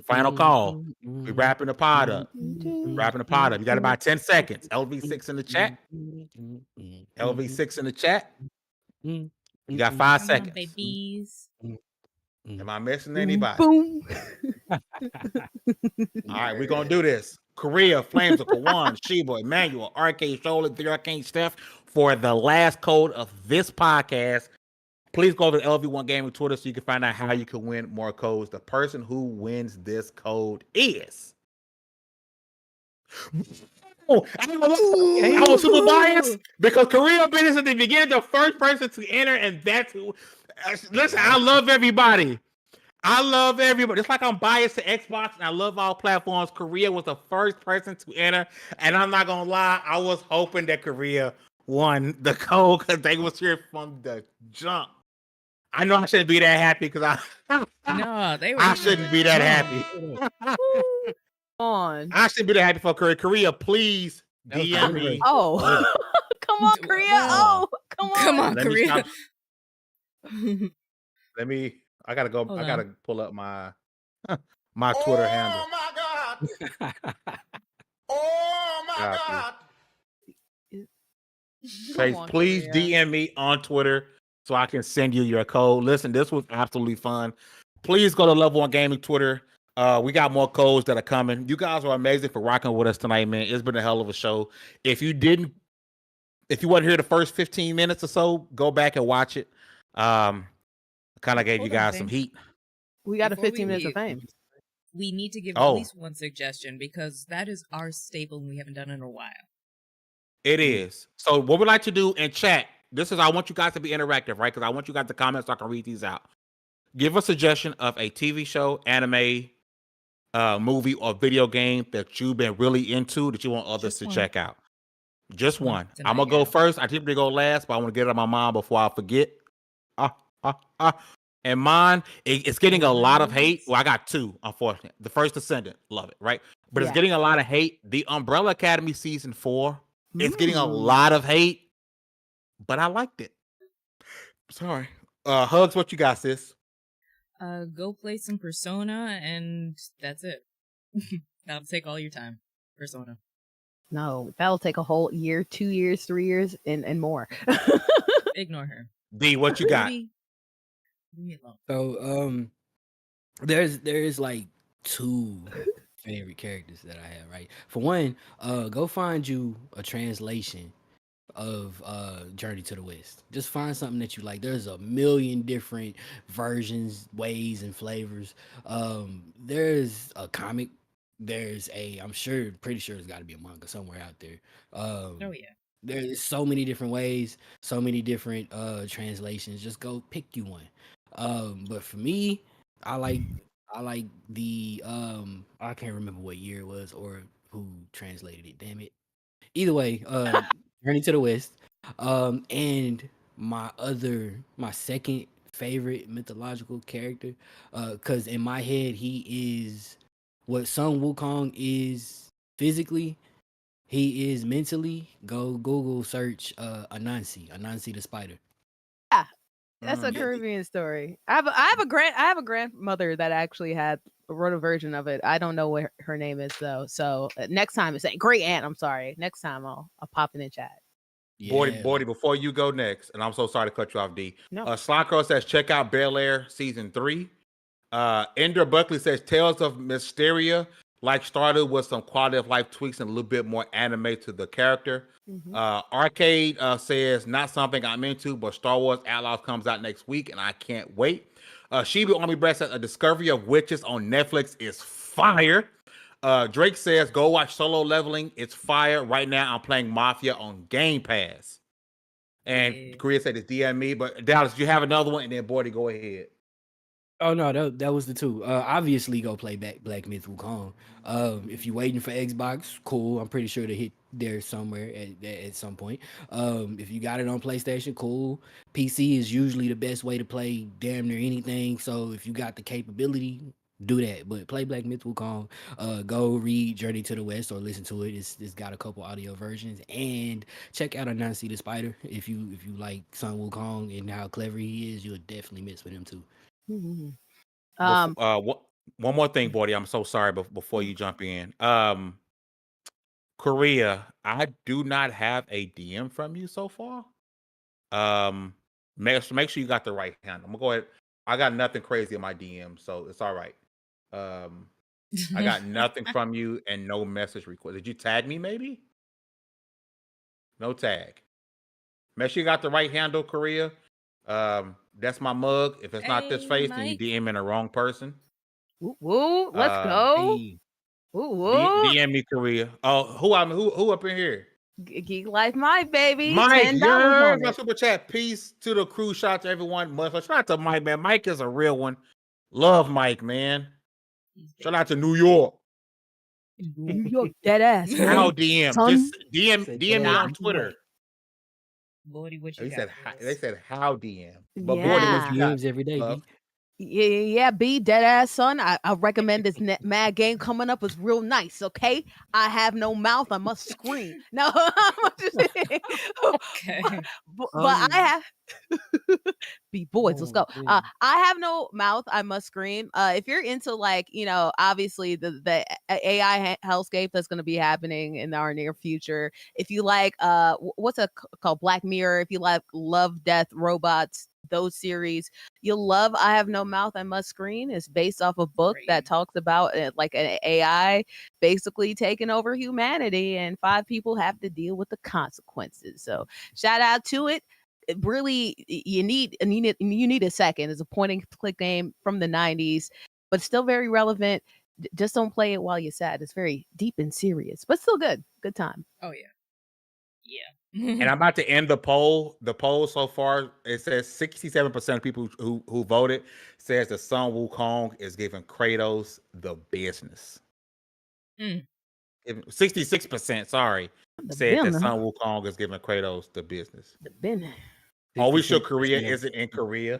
Final call. We're wrapping the pod up. You got about 10 seconds. LV6 in the chat. LV6 in the chat. You got 5 seconds. Babies. Am I missing anybody? Boom. All right, we're going to do this. Korea, Flamesicle, Juan, Sheba, Emmanuel, Arcade, Shola, The Arcade, Steph, for the last code of this podcast. Please go to the Lv1 Gaming Twitter so you can find out how you can win more codes. The person who wins this code is... I was super biased because Korea Business at the beginning, the first person to enter, and that's who... Listen, I love everybody. It's like I'm biased to Xbox and I love all platforms. Korea was the first person to enter. And I'm not going to lie, I was hoping that Korea won the code because they was here from the jump. I know I shouldn't be that happy because I shouldn't be that happy. On. I shouldn't be that happy for Korea. Korea, please DM me. Oh, come on, Korea. Oh, come on, Korea. I gotta go. I gotta pull up my my Twitter handle. My God! Oh my God! Please DM me on Twitter so I can send you your code. Listen, this was absolutely fun. Please go to Level 1 Gaming Twitter. We got more codes that are coming. You guys are amazing for rocking with us tonight, man. It's been a hell of a show. If you wasn't here the first 15 minutes or so, go back and watch it. Kind of gave you guys some heat. We got a 15 minutes of fame. We need to give at least one suggestion because that is our staple and we haven't done it in a while. It is. So what we like to do in chat, I want you guys to be interactive, right? Because I want you guys to comment so I can read these out. Give a suggestion of a TV show, anime, movie, or video game that you've been really into that you want others to check out. Just one. I'm going to go first. I typically go last, but I want to get it on my mind before I forget. And mine, it's getting a lot of hate. Well, I got two, unfortunately. The First Descendant, love it, right? But it's getting a lot of hate. The Umbrella Academy Season 4, it's getting a lot of hate, but I liked it. Sorry. Hugs, what you got, sis? Go play some Persona, and that's it. That'll take all your time. Persona. No, that'll take a whole year, 2 years, 3 years, and more. Ignore her. D, what you got? Leave me alone. So there's like two favorite characters that I have, right? For one, go find you a translation of Journey to the West. Just find something that you like. There's a million different versions, ways, and flavors. There's a comic. There's pretty sure there's got to be a manga somewhere out there. Oh yeah. There's so many different ways, so many different translations. Just go pick you one. But for me, I like the I can't remember what year it was or who translated it. Damn it. Either way, Journey to the West. And my second favorite mythological character, because in my head he is what Sun Wukong is physically. He is mentally. Go Google search Anansi the spider. Yeah, that's a Caribbean story. I have a grandmother that actually wrote a version of it. I don't know what her name is though. So next time it's a great aunt. I'm sorry. Next time I'll pop in the chat. Yeah. Bordy, before you go next, and I'm so sorry to cut you off, D. No. Slacko says check out Bel Air season 3. Ender Buckley says Tales of Mysteria started with some quality of life tweaks and a little bit more anime to the character. Arcade says not something I'm into, but Star Wars Outlaws comes out next week and I can't wait. Shibu Army Breast says A Discovery of Witches on Netflix is fire. Drake says go watch Solo Leveling. It's fire. Right now I'm playing Mafia on Game Pass. And Korea said it's DM me, but Dallas, you have another one, and then Bordy, go ahead. Oh no, that was the two. Obviously, go play back Black Myth Wukong. If you're waiting for Xbox, cool. I'm pretty sure to hit there somewhere at some point. If you got it on PlayStation, cool. PC is usually the best way to play damn near anything. So if you got the capability, do that. But play Black Myth Wukong. Go read Journey to the West or listen to it. It's got a couple audio versions. And check out Anansi the Spider. If you like Sun Wukong and how clever he is, you'll definitely mess with him too. Mhm. One more thing, Bordy. I'm so sorry, but before you jump in, Korea, I do not have a DM from you so far. Make sure you got the right hand. I'm gonna go ahead. I got nothing crazy in my DM, so it's all right. I got nothing from you and no message request. Did you tag me? Maybe no tag. Make sure you got the right handle, Korea. That's my mug. If it's not this Hey, face, then you Mike. DMing the wrong person. Woo, let's go. Hey, Woo, DM me, Korea. Oh, who up in here? Geek Life, my baby. Mike, $10 you're on my it. super chat. Peace to the crew. Shout out to everyone. Much shout out to Mike, man. Mike is a real one. Love Mike, man. Shout out to New York. New York dead ass. How DM? Son. Just DM Said me that on Mike. Twitter. Lordy, what you He got said for us? they said how DM. But Yeah. Bordy, what you got? DMs every day, Love? B. Yeah, B, dead ass son. I recommend this mad game coming up is real nice. Okay, I have no mouth. I must scream. No, I'm just saying. Okay. but I have. B boys, let's go. I have no mouth. I must scream. If you're into like obviously the AI hellscape that's going to be happening in our near future. If you like what's it called, Black Mirror. If you like Love, Death, Robots, those series, you'll love I Have No Mouth, I Must Scream. It's based off a book that talks about like an AI basically taking over humanity, and 5 people have to deal with the consequences. So shout out to it. Really, you need a second. It's a point and click game from the 90s, but still very relevant. Just don't play it while you're sad. It's very deep and serious, but still good time. Oh yeah. And I'm about to end the poll. The poll so far, it says 67% of people who voted says that Sun Wukong is giving Kratos the business. 66%, sorry, said that Sun Wukong is giving Kratos the business. The business. Are we sure Korea isn't in Korea?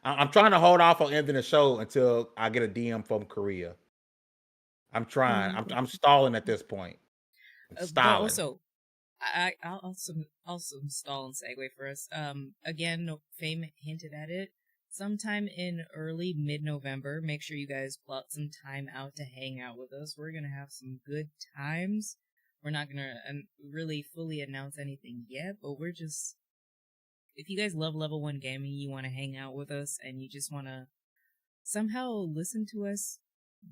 I'm trying to hold off on ending the show until I get a DM from Korea. I'm trying. I'm stalling at this point. But also, I'll also stall and segue for us. Again, Fame hinted at it. Sometime in early mid-November, make sure you guys plot some time out to hang out with us. We're gonna have some good times. We're not gonna really fully announce anything yet, but we're just, if you guys love Level 1 gaming, you want to hang out with us, and you just want to somehow listen to us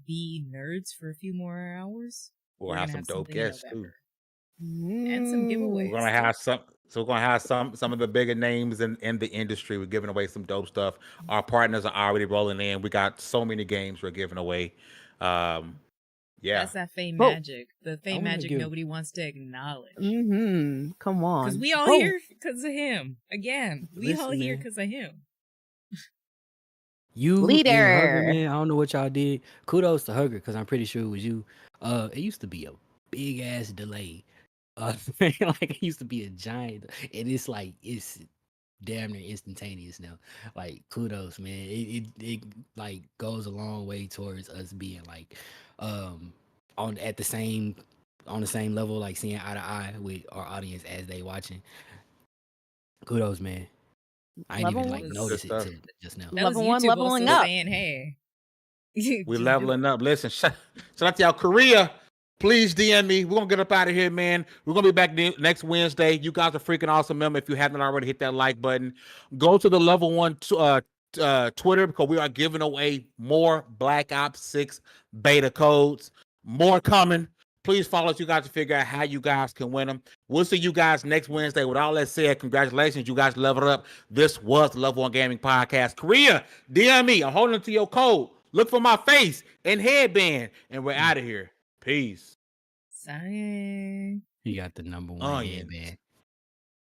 be nerds for a few more hours, we'll have some dope guests too. And some giveaways. We're gonna have some. So we're gonna have some of the bigger names in the industry. We're giving away some dope stuff. Our partners are already rolling in. We got so many games we're giving away. Yeah, that's that Fame magic. The Fame magic nobody wants to acknowledge. Come on, because we all here because of him. Again, we all here because of him. You leader, Hugger, man. I don't know what y'all did. Kudos to Hugger because I'm pretty sure it was you. It used to be a big ass delay. Like it used to be a giant, and it's like it's damn near instantaneous now. Like kudos, man. It like goes a long way towards us being like on the same level, like seeing eye to eye with our audience as they watching. Kudos, man. I didn't even like notice it till just now. Level 1 leveling up. Saying, hey, we leveling up. Listen, shout out to y'all, Korea. Please DM me. We're gonna get up out of here, man. We're gonna be back next Wednesday. You guys are freaking awesome. Remember, if you haven't already, hit that like button. Go to the Level 1 Twitter, because we are giving away more Black Ops 6 beta codes. More coming. Please follow us, you guys, to figure out how you guys can win them. We'll see you guys next Wednesday. With all that said, congratulations. You guys leveled up. This was the Level 1 Gaming Podcast. Korea, DM me. I'm holding to your code. Look for my face and headband. And we're out of here. Peace. Sorry. You got the number 1 headband.